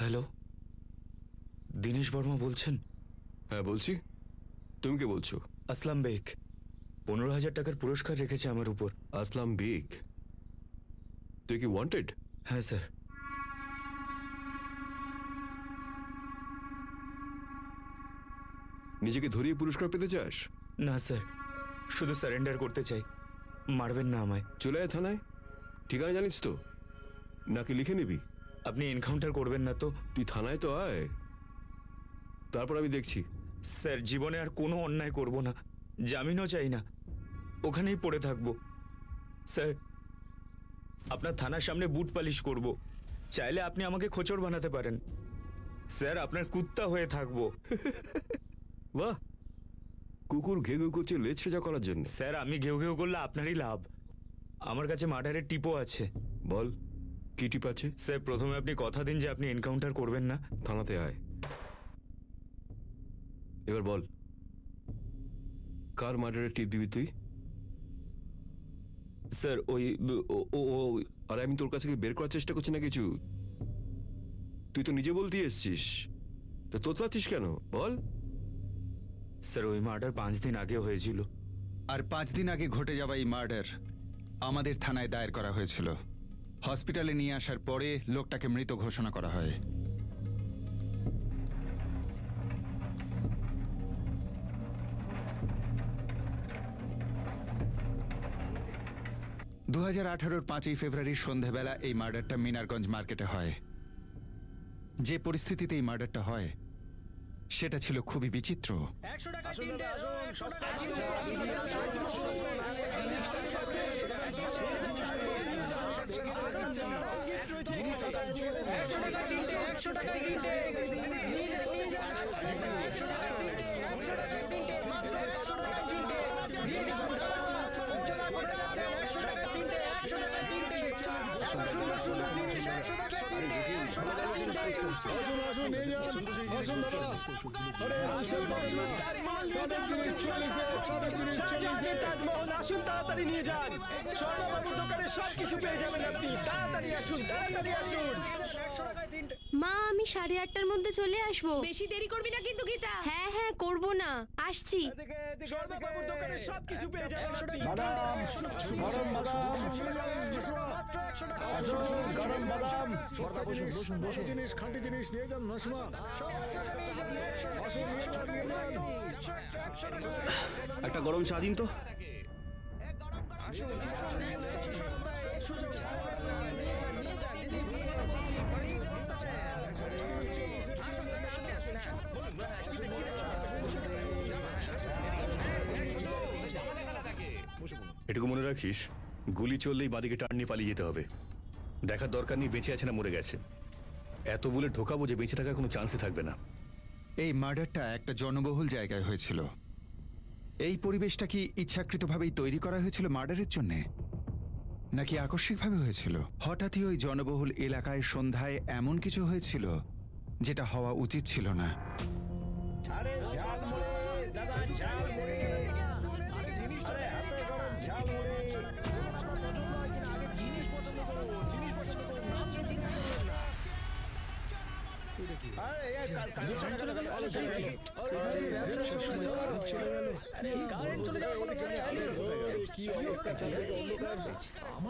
Hello, Dinesh Varma বলছেন? হ্যাঁ বলছি। তুমি কে বলছো? আসলাম বেগ 15,000 টাকার পুরস্কার রেখেছে আমার উপর। আসলাম বেগ? তুই কি ওয়ান্টেড? হ্যাঁ স্যার। নিজেকে ধরিয়ে পুরস্কার পেতে চাস? না স্যার, শুধু সারেন্ডার করতে চাই। মারবেন না আমায়। চলে আয় থানায়। ঠিকানা জানিস তো নাকি লিখে নিবি? আপনি এনকাউন্টার করবেন না তো? তুই থানায় তো আয়, তারপর আমি দেখছি। স্যার, জীবনে আর কোনো অন্যায় করব না, জামিনও চাই না, ওখানেই পড়ে থাকবো। স্যার, আপনার থানার সামনে বুট পালিশ করব, চাইলে আপনি আমাকে খোঁচড় বানাতে পারেন। স্যার, আপনার কুত্তা হয়ে থাকবো। বাহ, কুকুর ঘেউ ঘেউ করছে লেজ সোজা করার জন্য। স্যার, আমি ঘেউ ঘেউ করলে আপনারই লাভ। আমার কাছে মার্ডারের টিপও আছে। বল, কি টিপ আছে? স্যার, প্রথমে আপনি কথা দিন যে আপনি এনকাউন্টার করবেন না। থানাতে আয়, এবার বল কার মার্ডারের টিপ দিবি তুই? স্যার, আর আমি তোর কাছে বের করার চেষ্টা করছি না কিছু। তুই তো নিজে বলতে এসছিস, তা তোতলাচ্ছিস কেন বল? স্যার, ওই মার্ডার 5 দিন আগে হয়েছিল। আর 5 দিন আগে ঘটে যাওয়া এই মার্ডার আমাদের থানায় দায়ের করা হয়েছিল। হসপিটালে নিয়ে আসার পরে লোকটাকে মৃত ঘোষণা করা হয়। দু 2018 5ই ফেব্রুয়ারি সন্ধ্যাবেলা এই মার্ডারটা মিনারগঞ্জ মার্কেটে হয়। যে পরিস্থিতিতে এই মার্ডারটা হয় সেটা ছিল খুবই বিচিত্র। আসুন, তাড়াতাড়ি নিয়ে যান। স্বর্ণবাবুর দোকানে সবকিছু পেয়ে যাবেন আপনি। তাড়াতাড়ি আসুন, তাড়াতাড়ি আসুন। মা, আমি 8:30টার মধ্যে চলে আসবো। বেশি দেরি করবি না কিন্তু গীতা। হ্যাঁ হ্যাঁ, করবো না, আসছি। স্বর্ণবাবুর দোকানে সবকিছু পেয়ে যাবেন আপনি। খাঁটি জিনিস নিয়ে যান। একটা গরম চা দিন তো। এটুকু মনে রাখিস, গুলি চললেই বাঁদিকে টার্ন নিয়ে পালিয়ে যেতে হবে। দেখার দরকার নেই বেঁচে আছে না মরে গেছে। এত বলে ঢোকাবো যে বেঁচে থাকার কোনো চান্সই থাকবে না। এই মার্ডারটা একটা জনবহুল জায়গায় হয়েছিল। এই পরিবেশটা কি ইচ্ছাকৃতভাবেই তৈরি করা হয়েছিল মার্ডারের জন্যে, নাকি আকস্মিকভাবে হয়েছিল? হঠাৎই ওই জনবহুল এলাকায় সন্ধ্যায় এমন কিছু হয়েছিল যেটা হওয়া উচিত ছিল না।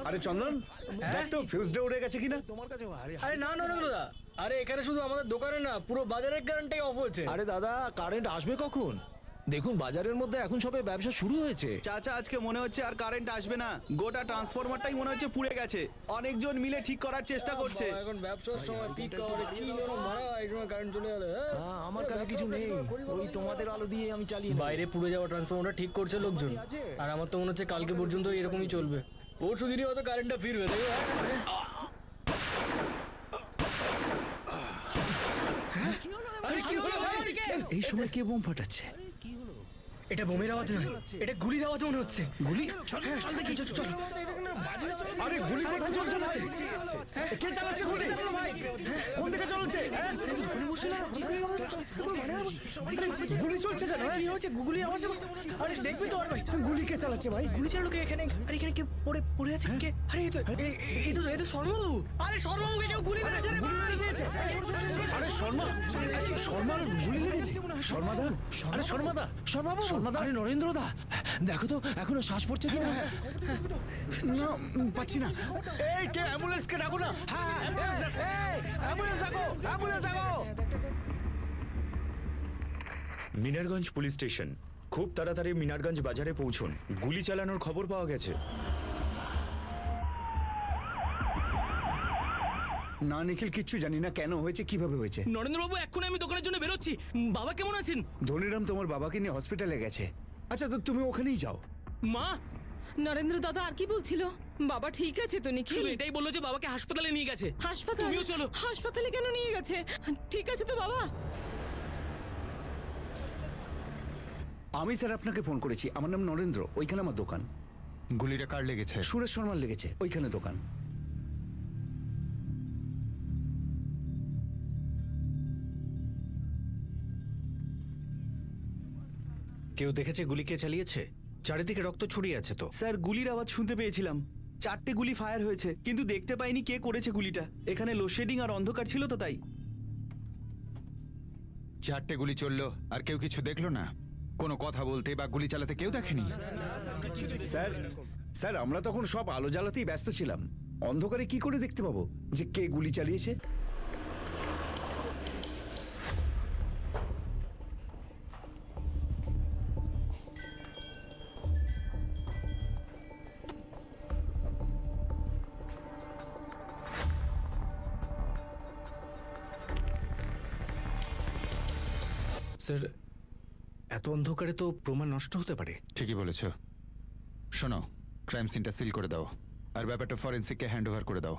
আরে চন্দন, দেখ তো ফিউজটা উড়ে গেছে কিনা। আরে না না দাদা, আরে এখানে শুধু আমাদের দোকানে না, পুরো বাজারের কারেন্টটাই অফ হয়েছে। আরে দাদা, কারেন্ট আসবে কখন? দেখুন বাজারের মধ্যে এখন সবে ব্যবসা শুরু হয়েছে। চাচা, আজকে মনে হচ্ছে আর কারেন্ট আসবে না। গোটা ট্রান্সফরমারটাই মনে হচ্ছে পুড়ে গেছে। অনেকজন মিলে ঠিক করার চেষ্টা করছে। এখন ব্যবসার সময় পিক করে কি যেন মারা, এই সময় কারেন্ট চলে গেল। আমার কাছে কিছু নেই, ওই তোমাদের আলো দিয়ে আমি চালিয়ে। বাইরে পুড়ে যাওয়া ট্রান্সফরমারটা ঠিক করছে লোকজন, আর আমার তো মনে হচ্ছে কালকে পর্যন্ত এরকমই চলবে। পরশু দিনই হয়তো কারেন্টটা ফিরবে। এই সময় কে বোম ফাটাচ্ছে? এটা বোমের আওয়াজ নয়, এটা গুলির আওয়াজ মনে হচ্ছে। গুলি চল চল দেখি চল চল আরে গুলি কোথায় চলছে ভাই কে চালাচ্ছে গুলি কোন দিকে চলছে গুলি চলছে কেন কি হচ্ছে গুলি আওয়াজ? আরে দেখবি তো আর ভাই, গুলি কে চালাচ্ছে ভাই গুলি চালালো কে এখানে? আরে এখানে কে পড়ে আছে কে? আরে এই তো শর্মাবাবু। আরে শর্মাবাবুকে কেউ গুলি মেরেছে রে ভাই। আরে শর্মার গুলি লেগেছে শর্মাদা আরে শর্মাদা শর্মাবাবু, আরে নরেন্দ্র দা, দেখো তো এখনো শ্বাস পড়ছে কিনা। না পাচ্ছি না এই কে অ্যাম্বুলেন্স কে ডাকো না অ্যাম্বুলেন্স ডাকো মিনারগঞ্জ পুলিশ স্টেশন, খুব তাড়াতাড়ি মিনারগঞ্জ বাজারে পৌঁছুন। গুলি চালানোর খবর পাওয়া গেছে। না নিখিল কিচ্ছু জানি না কেন হয়েছে কিভাবে হয়েছে নরেন্দ্রবাবু, এক্ষুনি আমি দোকানের জন্য বেরোচ্ছি। বাবা কেমন আছেন? ধনিরাম তোমার বাবাকে নিয়ে হসপিটালে গেছে। আচ্ছা তো তুমি ওখানেই যাও। মা নরেন্দ্র দাদা আর কি বলছিল? বাবা ঠিক আছে তো নিখিল? শুধু এটাই বললো যে বাবাকে হাসপাতালে নিয়ে গেছে। হাসপাতালে? তুমিও চলো। হাসপাতালে কেন নিয়ে গেছে? ঠিক আছে তো বাবা? আমি স্যার আপনাকে ফোন করেছি, আমার নাম নরেন্দ্র, ওইখানে আমার দোকান। গুলিটা কার লেগেছে? সুরেশ শর্মার লেগেছে, ওইখানে দোকান। কেউ দেখেছে গুলি কে চালিয়েছে? চারিদিকে রক্ত ছড়িয়ে আছে তো। স্যার গুলির আওয়াজ শুনতে পেয়েছিলাম, 4টে গুলি ফায়ার হয়েছে, কিন্তু দেখতে পাইনি কে করেছে গুলিটা। এখানে লোডশেডিং আর অন্ধকার ছিল তো তাই। 4টে গুলি চললো আর কেউ কিছু দেখলো না? কোনো কথা বলতে বা গুলি চালাতে কেউ দেখেনি? স্যার আমরা তখন সব আলো জ্বালাতেই ব্যস্ত ছিলাম, অন্ধকারে কি করে দেখতে পাবো যে কে গুলি চালিয়েছে? স্যার এত অন্ধকারে তো প্রমাণ নষ্ট হতে পারে। ঠিকই বলেছ। শোনো, ক্রাইম সিনটা সিল করে দাও আর ব্যাপারটা ফরেন্সিককে হ্যান্ড ওভার করে দাও।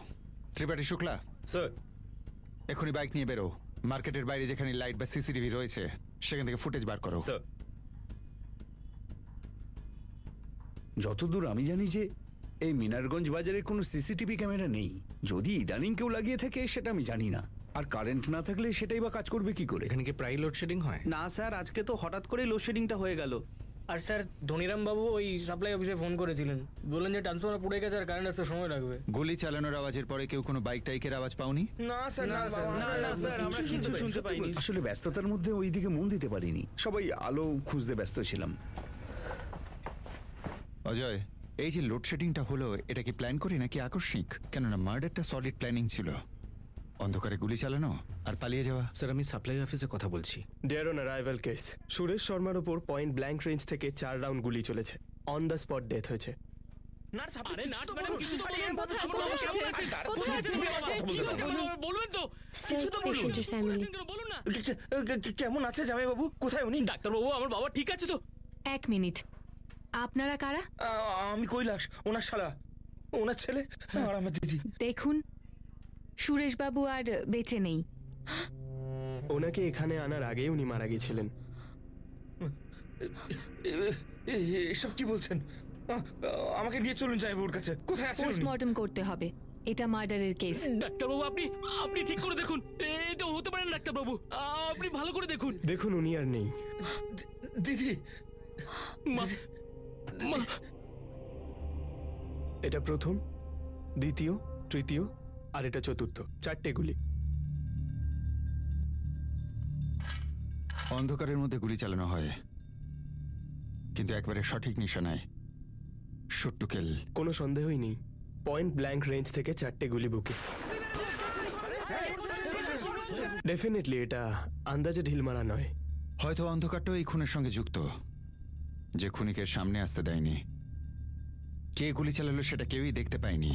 ত্রিপাঠী শুক্লা, স্যার এখনই বাইক নিয়ে বেরো। মার্কেটের বাইরে যেখানে লাইট বা সিসিটিভি রয়েছে সেখান থেকে ফুটেজ বার করো। স্যার যতদূর আমি জানি যে এই মিনারগঞ্জ বাজারে কোনো সিসিটিভি ক্যামেরা নেই। যদি ইদানিং কেউ লাগিয়ে থাকে সেটা আমি জানি না, আর কারেন্ট না থাকলে সেটাই বা কাজ করবে কি করে? এখানে কি প্রায় লোডশেডিং হয়? না স্যার, আজকে তো হঠাৎ করে লোডশেডিংটা হয়ে গেল। আর স্যার ধনিরাম বাবু ওই সাপ্লাই অফিসে ফোন করেছিলেন, বললেন যে ট্রান্সফরমার পুড়ে গেছে আর কারেন্ট আসতে সময় লাগবে। গুলি চালানোর আওয়াজের পরে কেউ কোনো বাইক টাইকের আওয়াজ পাওনি? না স্যার, না স্যার, আমরা কিছু শুনতে পাইনি। আসলে ব্যস্ততার মধ্যে ওই দিকে মন দিতে পারিনি, সবাই আলো খুঁজতে ব্যস্ত ছিলাম। অজয়, এই যে লোডশেডিংটা হলো এটা কি প্ল্যান করি নাকি আকস্মিক? কেননা মার্ডারটা সলিড প্ল্যানিং ছিল। অন্ধকারে গুলি চালানো আর পালিয়ে যাওয়া। স্যার আমি সাপ্লাই অফিসে কথা বলছি। Dare on arrival case, Suresh শর্মার উপর পয়েন্ট ব্ল্যাঙ্ক রেঞ্জ থেকে 4 রাউন্ড গুলি চলেছে। অন দ্য স্পট ডেথ হয়েছে। আরে নার্স ম্যাডাম, কিছু তো বলুন। বলবেন তো, কিছু তো বলুন। বলুন না। কেমন আছে জামাই বাবু? কোথায় উনি? ডাক্তার বাবু, আমার বাবা ঠিক আছে তো? 1 মিনিট, আপনারা কারা? আমি কৈলাস, ওনার শালা, ওনার ছেলে আর আমার দিদি। দেখুন, সুরেশবাবু আর বেঁচে নেই। ওনাকে এখানে আনার আগেই উনি মারা গিয়েছিলেন। এসব কি বলছেন? আমাকে নিয়ে চলুন জামাইবাবুর কাছে। কোথায় আছেন? পোস্টমর্টম করতে হবে, এটা মার্ডারের কেস। ডাক্তার বাবু, আপনি ঠিক করে দেখুন, এটা হতে পারে না। ডাক্তার বাবু, আপনি ভালো করে দেখুন। দেখুন উনি আর নেই। দিদি, এটা প্রথম, দ্বিতীয়, তৃতীয় আর এটা চতুর্থ, 4টে গুলি। অন্ধকারের মধ্যে গুলি চালানো হয়, কিন্তু একবারে সঠিক নিশানায়। Shoot to kill. কোনো সন্দেহই নেই, পয়েন্ট ব্ল্যাঙ্ক রেঞ্জ থেকে 4টে গুলি বুকে। ডেফিনেটলি এটা আন্দাজে ঢিল মারা নয়। হয়তো অন্ধকারটাও এই খুনের সঙ্গে যুক্ত, যে খুনিকে সামনে আসতে দেয়নি। কে গুলি চালালো সেটা কেউই দেখতে পায়নি।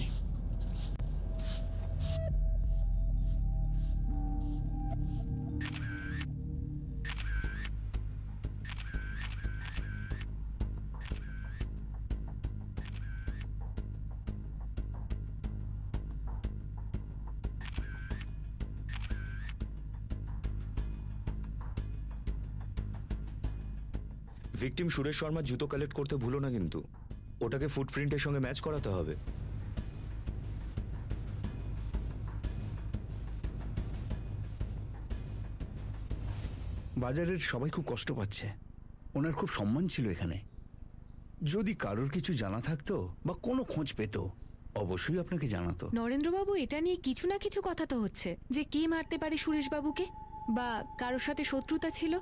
ভিকটিম সুরেশ শর্মার জুতো কালেক্ট করতে ভুলো না কিন্তু ওটাকে ফুটপ্রিন্টের সঙ্গে ম্যাচ করাতে হবে। বাজারের সবাই খুব কষ্ট পাচ্ছে। ওনার খুব সম্মান ছিল এখানে। যদি কারোর কিছু জানা থাকতো বা কোনো খোঁজ পেত অবশ্যই আপনাকে জানাতো। নরেন্দ্রবাবু, এটা নিয়ে কিছু না কিছু কথা তো হচ্ছে যে কে মারতে পারে সুরেশবাবুকে, বা কারোর সাথে শত্রুতা ছিল।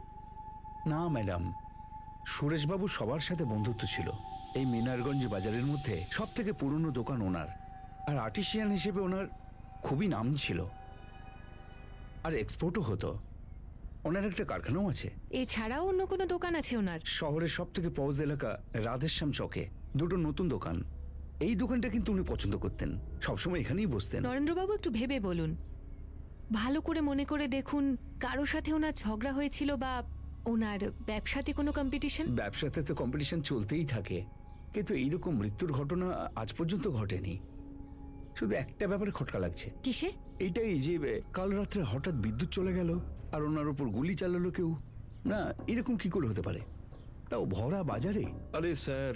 না ম্যাডাম, সুরেশবাবু সবার সাথে বন্ধুত্ব ছিল। এই মিনারগঞ্জ বাজারের মধ্যে সব থেকে পুরনো দোকান ওনার, আর আর্টিসিয়ান হিসেবে ওনার খুবই নাম ছিল, আর এক্সপোর্টও হতো। ওনার একটা কারখানাও আছে। এছাড়াও অন্য কোনো দোকান আছে ওনার? শহরের সব থেকে পৌজ এলাকা রাধেশ্যাম চকে দুটো নতুন দোকান। এই দোকানটা কিন্তু উনি পছন্দ করতেন, সবসময় এখানেই বসতেন। নরেন্দ্রবাবু, একটু ভেবে বলুন, ভালো করে মনে করে দেখুন, কারোর সাথে ওনার ঝগড়া হয়েছিল বা ওনার ব্যবসাতে কোনো কম্পিটিশন? ব্যবসাতে তো কম্পিটিশন চলতেই থাকে, কিন্তু এইরকম মৃত্যুর ঘটনা আজ পর্যন্ত ঘটেনি। শুধু একটা ব্যাপারে খটকা লাগছে। কিসে? এইটাই যে কাল রাত্রে হঠাৎ বিদ্যুৎ চলে গেল আর ওনার উপর গুলি চালালো কেউ। না, এরকম কি করে হতে পারে, তাও ভরা বাজারে? আরে স্যার,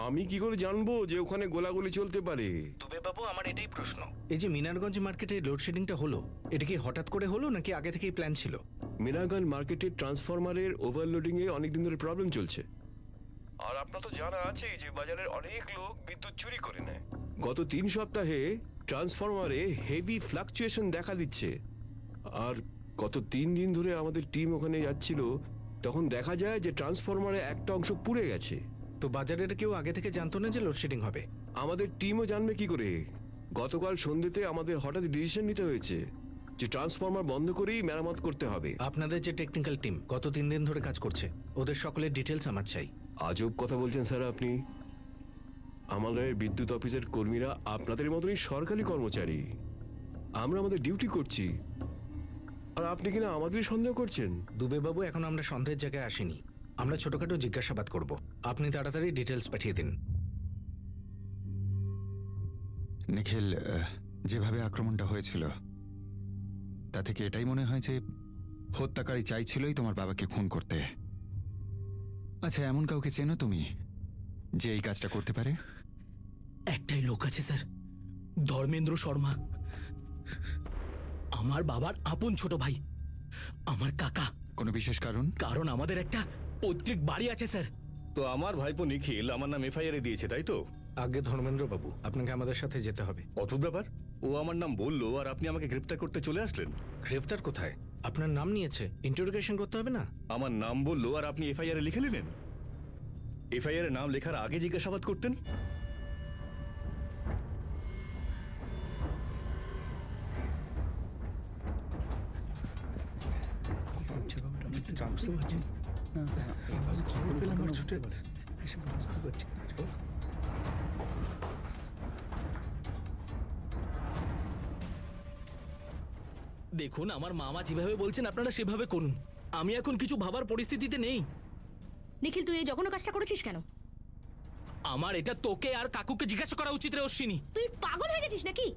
আমি কি করে জানবো যে ওখানে গোলাগুলি চলতে পারে? দুবে বাবু, আমার এটাই প্রশ্ন, এই যে মিনারগঞ্জ মার্কেটে লোডশেডিংটা হলো, এটা কি হঠাৎ করে হলো নাকি আগে থেকেই প্ল্যান ছিল? মিনারগঞ্জ মার্কেটের ট্রান্সফরমারের ওভারলোডিং এ অনেকদিন ধরে প্রবলেম চলছে। আর আপনার তো জানা আছে যে বাজারের অনেক লোক বিদ্যুৎ চুরি করে নেয়। গত 3 সপ্তাহে ট্রান্সফরমারে হেভি ফ্লাকচুয়েশন দেখা দিচ্ছে। আর গত 3 দিন ধরে আমাদের টিম ওখানে যাচ্ছিল, তখন দেখা যায় যে ট্রান্সফরমারে একটা অংশ পুড়ে গেছে। তো বাজারের কেউ আগে থেকে জানতো না যে লোডশেডিং হবে? আমাদের টিমও জানবে কি করে? গতকাল সন্ধ্যেতে আমাদের হঠাৎ ডিসিশন নিতে হয়েছে যে ট্রান্সফরমার বন্ধ করেই মেরামত করতে হবে। আপনাদের যে টেকনিক্যাল টিম গত 3 দিন ধরে কাজ করছে, ওদের সকলের ডিটেলস আমার চাই। আজব কথা বলছেন স্যার আপনি। আমাদের বিদ্যুৎ অফিসের কর্মীরা আপনাদের মতনই সরকারি কর্মচারী। আমরা আমাদের ডিউটি করছি, আর আপনি কিনা আমাদেরই সন্দেহ করছেন? দুবে বাবু, এখন আমরা সন্দেহের জায়গায় আসিনি, আমরা ছোটখাটো জিজ্ঞাসাবাদ করব। আপনি তাড়াতাড়ি ডিটেলস পাঠিয়ে দিন। নিখিল, যেভাবে আক্রমণটা হয়েছিল তা থেকে এটাই মনে হয় যে হত্যাকারী চাইছিলই তোমার বাবাকে খুন করতে। আচ্ছা, এমন কাউকে চেনো তুমি যে এই কাজটা করতে পারে? একটাই লোক আছে স্যার, ধর্মেন্দ্র শর্মা, আমার বাবার আপন ছোট ভাই, আমার কাকা। কোনো বিশেষ কারণ? কারণ আমাদের একটা পৈতৃক বাড়ি আছে স্যার। তো আমার ভাইপো নিখিল আমার নাম এফআইআর দিয়েছে, তাই তো? আগে ধর্মেন্দ্র বাবু, আপনাকে আমাদের সাথে যেতে হবে। অদ্ভুত ব্যাপার, ও আমার নাম বললো আর আপনি আমাকে গ্রেফতার করতে চলে আসলেন। গ্রেফতার কোথায়? আপনার নাম নিয়েছে, ইন্টারোগেশন করতে হবে না? আমার নাম বললো আর আপনি এফআইআর লিখে নিলেন? এফআইআর নাম লেখার আগে জিজ্ঞাসাবাদ করতেন। বুঝতে পারছি দেখুন, আমার মামা যেভাবে বলছেন আপনারা সেভাবে করুন। আমি এখন কিছু ভাবার পরিস্থিতিতে নেই। নিখিল, তুই এই জঘন্য কাজটা করেছিস কেন? আমার এটা তোকে আর কাকুকে জিজ্ঞাসা করা উচিত রে অশ্বিনী। তুই পাগল হয়ে গেছিস নাকি?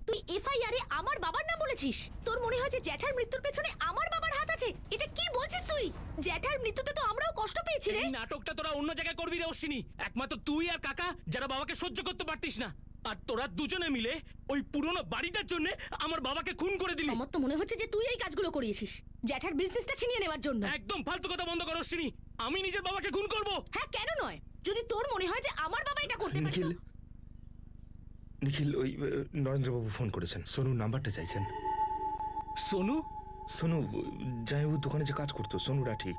তুই এফআইআরে আমার বাবার নাম বলেছিস। তোর মনে হয় যে জ্যাঠার মৃত্যুর পেছনে আমার বাবার হাত আছে? এটা কি বলছিস তুই? জ্যাঠার মৃত্যুতে তো আমরাও কষ্ট পেয়েছি রে। এই নাটকটা তোরা অন্য জায়গায় করবি রে অশ্বিনী। একমাত্র তুই আর কাকা যারা বাবাকে সহ্য করতে পারতিস না, আর তোরা দুজনে মিলে ওই পুরনো বাড়িটার জন্য আমার বাবাকে খুন করে দিলি। আমার তো মনে হচ্ছে যে তুই এই কাজগুলো করিয়েছিস জ্যাঠার বিজনেসটা ছিনিয়ে নেওয়ার জন্য। একদম ফালতু কথা বন্ধ কর অশ্বিনী। আমি নিজের বাবাকে খুন করব? হ্যাঁ, কেন নয়? যদি তোর মনে হয় যে আমার বাবা এটা করতে পারে। নিখিল, ওই নরেন্দ্রবাবু ফোন করেছেন, সোনুর নাম্বারটা চাইছেন। সোনু? সোনু জামাইবাবুর দোকানে যে কাজ করতো, সোনু রাঠি।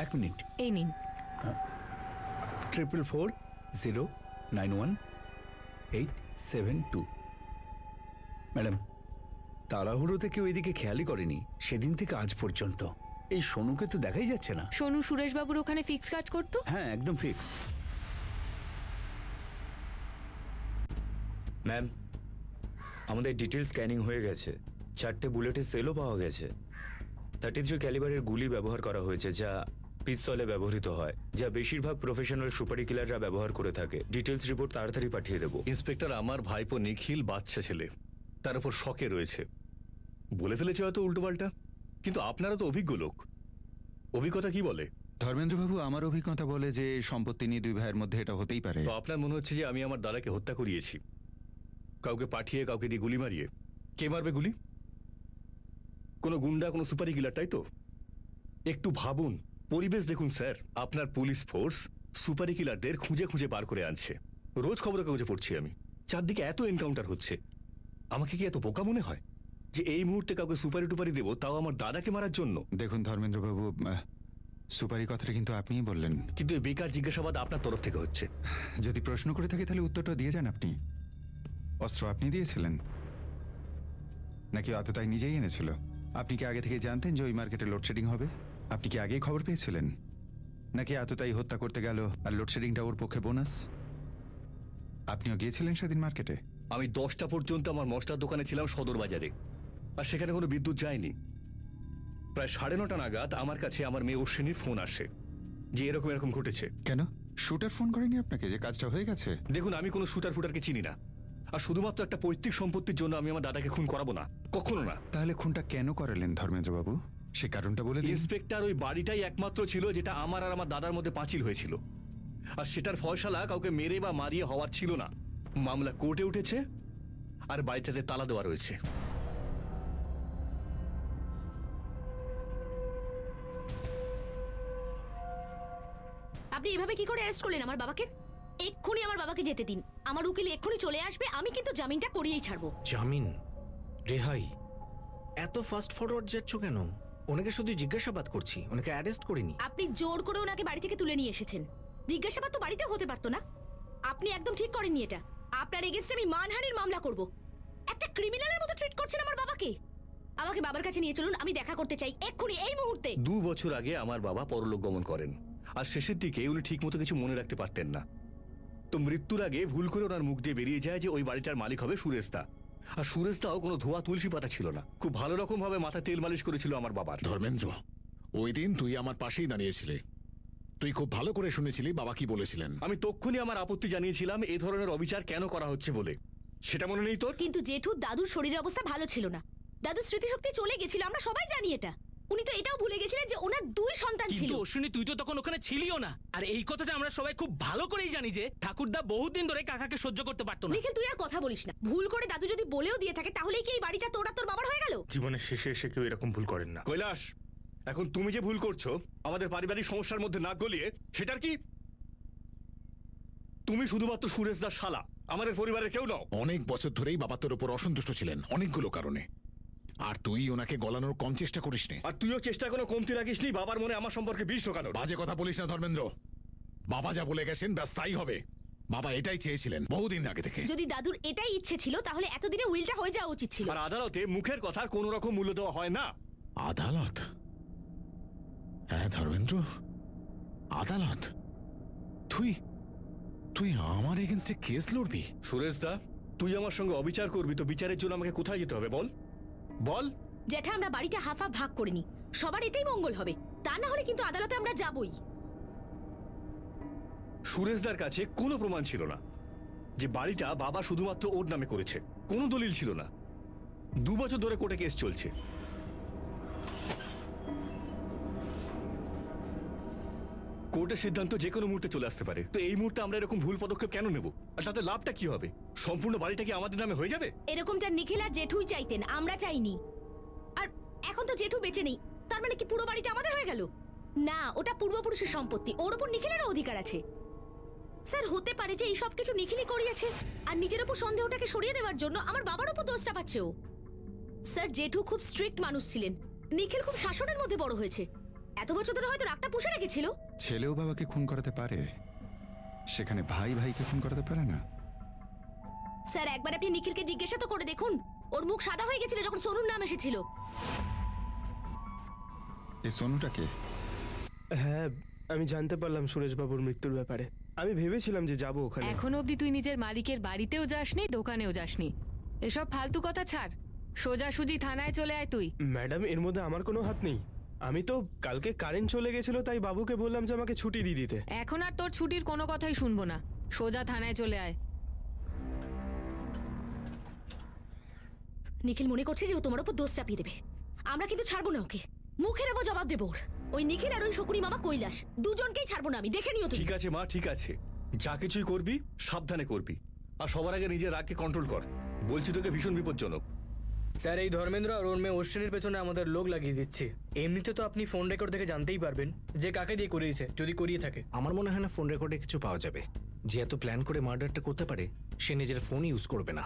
1 মিনিট। এই নিন। 444091872। ম্যাডাম, তাড়াহুড়োতে কেউ এদিকে খেয়ালই করেনি সেদিন থেকে আজ পর্যন্ত। এই সোনুকে তো দেখাই যাচ্ছে না। সোনু সুরেশবাবুর ওখানে ফিক্স কাজ করতো? হ্যাঁ, একদম ফিক্স। ম্যাম, আমাদের ডিটেল স্ক্যানিং হয়ে গেছে। 4টে বুলেটের সেলও পাওয়া গেছে। 33 ক্যালিবারের গুলি ব্যবহার করা হয়েছে, যা পিস্তলে ব্যবহৃত হয়, যা বেশিরভাগ প্রফেশনাল সুপারি কিলাররা ব্যবহার করে থাকে। ডিটেলস রিপোর্ট তাড়াতাড়ি পাঠিয়ে দেবো। ইন্সপেক্টর, আমার ভাইপো নিখিল বাচ্চা ছেলে, তার উপর শকে রয়েছে, বলে ফেলেছে হয়তো উল্টোপাল্টা। কিন্তু আপনারা তো অভিজ্ঞ লোক, অভিজ্ঞতা কি বলে? ধর্মেন্দ্রবাবু, আমার অভিজ্ঞতা বলে যে সম্পত্তি নিয়ে দুই ভাইয়ের মধ্যে এটা হতেই পারে। তো আপনার মনে হচ্ছে যে আমি আমার দাদাকে হত্যা করিয়েছি, কাউকে পাঠিয়ে কাউকে দিয়ে গুলি মারিয়ে? কে মারবে গুলি? কোনো গুন্ডা, কোনো সুপারি কিলার, তাই তো? একটু ভাবুন, পরিবেশ দেখুন স্যার। আপনার পুলিশ ফোর্স সুপারি কিলারদের খুঁজে খুঁজে বার করে আনছে। রোজ খবরের কাগজে পড়ছি আমি, চারদিকে এত এনকাউন্টার হচ্ছে। আমাকে কি এত বোকা মনে হয় যে এই মুহূর্তে কাউকে সুপারি টুপারি দেবো, তাও আমার দাদাকে মারার জন্য? দেখুন ধর্মেন্দ্রবাবু, সুপারি কথাটা কিন্তু আপনিই বললেন। কিন্তু এই বেকার জিজ্ঞাসাবাদ আপনার তরফ থেকে হচ্ছে। যদি প্রশ্ন করে থাকে তাহলে উত্তরটা দিয়ে যান আপনি। অস্ত্র আপনি দিয়েছিলেন নাকি আততায়ী নিজেই এনেছিল? আপনি কি আগে থেকে জানতেন যে ওই মার্কেটে লোডশেডিং হবে? আপনি কি আগেই খবর পেয়েছিলেন নাকি আততায়ী হত্যা করতে গেল আর লোডশেডিংটা ওর পক্ষে বোনাস? আপনিও গিয়েছিলেন সেদিন মার্কেটে? আমি 10টা পর্যন্ত আমার মশলার দোকানে ছিলাম সদর বাজারে, আর সেখানে কোনো বিদ্যুৎ যায়নি। প্রায় 9:30 নাগাদ আমার কাছে আমার মেয়ে অশ্বিনীর ফোন আসে যে এরকম এরকম ঘটেছে। কেন শুটার ফোন করেনি আপনাকে যে কাজটা হয়ে গেছে? দেখুন, আমি কোনো শুটার ফুটারকে চিনি না, আর শুধুমাত্র একটা পৈতৃক সম্পত্তির জন্য আমি আমার দাদাকে খুন করাবো না, কখনো না। তাহলে খুনটা কেন করালেন ধর্মেন্দ্রবাবু? সে কারণটা বলে দিন। ইন্সপেক্টর, ওই বাড়িটাই একমাত্র ছিল যেটা আমার আর আমার দাদার মধ্যে পাঁচিল হয়েছিল, আর সেটার ফয়সালা কাউকে মেরে বা মারিয়ে হওয়ার ছিল না। মামলা কোর্টে উঠেছে আর বাড়িটাতে তালা দেওয়া রয়েছে। আপনি এভাবে কি করে অ্যারেস্ট করলেন আমার বাবাকে? এক্ষুনি আমার বাবাকে যেতে দিন, আমার উকিল এক্ষুনি চলে আসবে, আমি কিন্তু জামিনটা করিয়েই ছাড়বো। জামিন? রেহাই? এত ফাস্ট ফরওয়ার্ড যাচ্ছ কেন? ওনাকে শুধু জিজ্ঞাসাবাদ করছি, ওনাকে অ্যারেস্ট করিনি। আপনি জোর করে ওনাকে বাড়ি থেকে তুলে নিয়ে এসেছেন। জিজ্ঞাসাবাদ তো বাড়িতে হতে পারতো না? আপনি একদম ঠিক করেননি এটা। আপনার এগেইনস্টে আমি মানহানির মামলা করব। একটা ক্রিমিনালের মতো ট্রিট করছেন আমার বাবাকে। আমাকে বাবার কাছে নিয়ে চলুন, আমি দেখা করতে চাই এক্ষুনি, এই মুহূর্তে। 2 বছর আগে আমার বাবা পরলোক গমন করেন, আর শেষের দিকে উনি ঠিক মতো কিছু মনে রাখতে পারতেন না। তো মৃত্যুর আগে ভুল করে ওনার মুখ দিয়ে বেরিয়ে যায় যে ওই বাড়িটার মালিক হবে সুরেশদা। আর সুরেশদাও কোনো ধোয়া তুলসী পাতা ছিল না, খুব ভালো রকম ভাবে মাথায় তেল মালিশ করেছিল আমার বাবার। ধর্মেন্দ্র, ওই দিন তুই আমার পাশেই দাঁড়িয়েছিলি, তুই খুব ভালো করে শুনেছিলি বাবা কি বলেছিলেন। আমি তক্ষুনি আমার আপত্তি জানিয়েছিলাম এই ধরনের অবিচার কেন করা হচ্ছে বলে। সেটা মনে নেই তোর? কিন্তু জেঠু, দাদুর শরীরের অবস্থা ভালো ছিল না, দাদুর স্মৃতিশক্তি চলে গেছিল, আমরা সবাই জানি এটা। উনি তো এটাও ভুলে গেছিলেন যে ওনার 2 সন্তান ছিল। কিন্তু অশ্বিনী, তুই তো তখন ওখানে ছিলিও না। আর এই কথাটা আমরা সবাই খুব ভালো করেই জানি যে ঠাকুরদা বহুদিন ধরে কাকাকে সহ্য করতে পারতো না। নিখিল, তুই আর কথা বলিস না। ভুল করে দাদু যদি বলেও দিয়ে থাকে তাহলে কি এই বাড়িটা তোর আর তোর বাবার হয়ে গেল? জীবনের শেষে এসে কেউ এরকম ভুল করেন না। কৈলাস, এখন তুমি যে ভুল করছো আমাদের পারিবারিক সমস্যার মধ্যে নাক গলিয়ে, সেটার কি? তুমি শুধুমাত্র সুরেশদার শালা, আমাদের পরিবারের কেউ নও। অনেক বছর ধরেই বাবা তোর উপর অসন্তুষ্ট ছিলেন অনেকগুলো কারণে, আর তুই ওনাকে গলানোর কম চেষ্টা করিসনি। আর তুইও চেষ্টা কোনো কমতি রাখিসনি বাবার মনে আমার সম্পর্কে বিষ ঢোকানোর। বাজে কথা বলিস না ধর্মেন্দ্র, বাবা যা বলে গেছেন ব্যাস তাই হবে। বাবা এটাই চেয়েছিলেন বহুদিন আগে থেকে। যদি দাদুর এটাই ইচ্ছে ছিল তাহলে এতদিনে উইলটা হয়ে যাওয়া উচিত ছিল। আর আদালতে মুখের কথার কোনো রকম মূল্য দেওয়া হয় না। আদালত? হ্যাঁ ধর্মেন্দ্র, আদালত? তুই তুই আমার এগেইনস্টে কেস লড়বি? সুরেশদা, তুই আমার সঙ্গে অবিচার করবি তো বিচারের জন্য আমাকে কোথায় যেতে হবে বল বল। জ্যাঠা, আমরা বাড়িটা হাফা ভাগ করিনি, সবার এতেই মঙ্গল হবে। তা না হলে কিন্তু আদালতে আমরা যাবই। সুরেশদার কাছে কোনো প্রমাণ ছিল না যে বাড়িটা বাবা শুধুমাত্র ওর নামে করেছে, কোনো দলিল ছিল না। 2 বছর ধরে কোর্টে কেস চলছে। কোর্টের সিদ্ধান্ত যে কোনো মুহূর্তে চলে আসতে পারে। তো এই মুহূর্তে আমরা এরকম ভুল পদক্ষেপ কেন নেব? আর তাতে লাভটা কি হবে? সম্পূর্ণ বাড়িটা কি আমাদের নামে হয়ে যাবে? এরকমটা নিখিল আর জেঠুই চাইতেন, আমরা চাইনি। আর এখন তো জেঠু বেঁচে নেই, তার মানে কি পুরো বাড়িটা আমাদের হয়ে গেল? না, ওটা পূর্বপুরুষের সম্পত্তি, ওর উপর নিখিলেরও অধিকার আছে। স্যার, হতে পারে যে এই সব কিছু নিখিলই করিয়েছে, আর নিজের উপর সন্দেহটাকে সরিয়ে দেওয়ার জন্য আমার বাবার উপর দোষ চাপাচ্ছে ও। স্যার, জেঠু খুব স্ট্রিক্ট মানুষ ছিলেন, নিখিল খুব শাসনের মধ্যে বড় হয়েছে। এত বছর ধরে হয়তো রাগটা পুষে রেখেছিল। ছেলেও বাবাকে খুন করাতে পারে, সেখানে ভাই ভাইকে খুন করাতে পারে না। স্যার, একবার আপনি নিখিলকে জিজ্ঞাসা তো করে দেখুন, ওর মুখ সাদা হয়ে গেছিল যখন সোনুর নাম এসেছিল। এই সোনুটাকে? হ্যাঁ, আমি জানতে পারলাম সুরেশবাবুর মৃত্যুর ব্যাপারে। আমি ভেবেছিলাম যে যাব ওখানে। এখনো অবধি তুই নিজের মালিকের বাড়িতেও যাসনি, দোকানেও যাসনি। এসব ফালতু কথা ছাড়, সোজাসুজি থানায় চলে আয় তুই। ম্যাডাম, এর মধ্যে আমার কোনো হাত নেই। আমি তো কালকে কারেন্ট চলে গেছিল, তাই বাবুকে বললাম যে আমাকে ছুটি দিয়ে দিতে। এখন আর তোর ছুটির কোনো কথাই শুনবো না, সোজা থানায় চলে আয়। নিখিল মনে করছে যে ও তোমার উপর দোষ চাপিয়ে দেবে। আমরা কিন্তু ছাড়বো না ওকে, মুখে নেবো জবাব দেবো ওর। ওই নিখিল আর ওই শকুনি মামা কৈলাস দুজনকেই ছাড়বো না আমি, দেখে নিও তুমি। ঠিক আছে মা, ঠিক আছে, যা কিছুই করবি সাবধানে করবি, আর সবার আগে নিজের রাগকে কন্ট্রোল কর। বলছি তোকে ভীষণ বিপজ্জনক। স্যার এই ধর্মেন্দ্র আর ওর মেয়ে অশ্বিনীর পেছনে আমাদের লোক লাগিয়ে দিচ্ছে। এমনিতে তো আপনি ফোন রেকর্ড থেকে জানতেই পারবেন যে কাকে দিয়ে করিয়েছে, যদি করিয়ে থাকে। আমার মনে হয় না ফোন রেকর্ডে কিছু পাওয়া যাবে। যে এত প্ল্যান করে মার্ডারটা করতে পারে সে নিজের ফোন ইউজ করবে না।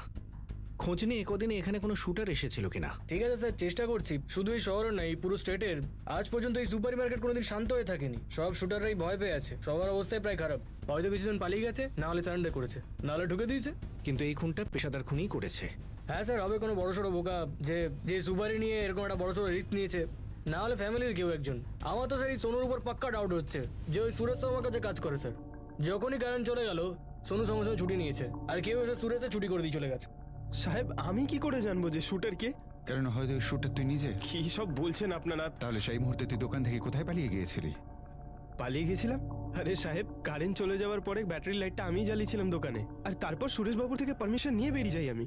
খোঁজ নিয়ে কদিনে এখানে কোনো শুটার এসেছিল কিনা। ঠিক আছে স্যার, চেষ্টা করছি। শুধু এই শহরের না, এই পুরো স্টেটের আজ পর্যন্ত এই সুপার মার্কেট কোনোদিন শান্ত হয়ে থাকেনি। সব শুটাররাই ভয় পেয়ে আছে, সবার অবস্থায় প্রায় খারাপ। হয়তো কিছুজন পালিয়ে গেছে, না হলে সারেন্ডার করেছে, না হলে ঢুকে দিয়েছে। কিন্তু এই খুনটা পেশাদার খুনই করেছে। হ্যাঁ স্যার, হবে কোনো বড়সড় বোকা যে সুপারি নিয়ে এরকম একটা বড়সড় রিস্ক নিয়েছে, না হলে ফ্যামিলির কেউ একজন। আমার তো স্যার এই সোনুর উপর পাক্কা ডাউট হচ্ছে যে ওই সুরেশ শর্মার কাছে কাজ করে স্যার। যখনই কারেন্ট চলে গেল সোনু সঙ্গে সঙ্গে ছুটি নিয়েছে, আর কেউ এসে সুরেশে ছুটি করে দিয়ে চলে গেছে। সাহেব আমি কি করে জানবো যে শুটার কে? কারণ হয়তো ওই শুটার তুই নিজে। কি সব বলছেন আপনারা? তাহলে সেই মুহূর্তে তুই দোকান থেকে কোথায় পালিয়ে গিয়েছিলি? পালিয়ে গেছিলাম? আরে সাহেব, কারেন্ট চলে যাওয়ার পরে ব্যাটারি লাইটটা আমি জ্বালিয়েছিলাম দোকানে, আর তারপর সুরেশবাবুর থেকে পারমিশন নিয়ে বেরিয়ে যাই আমি।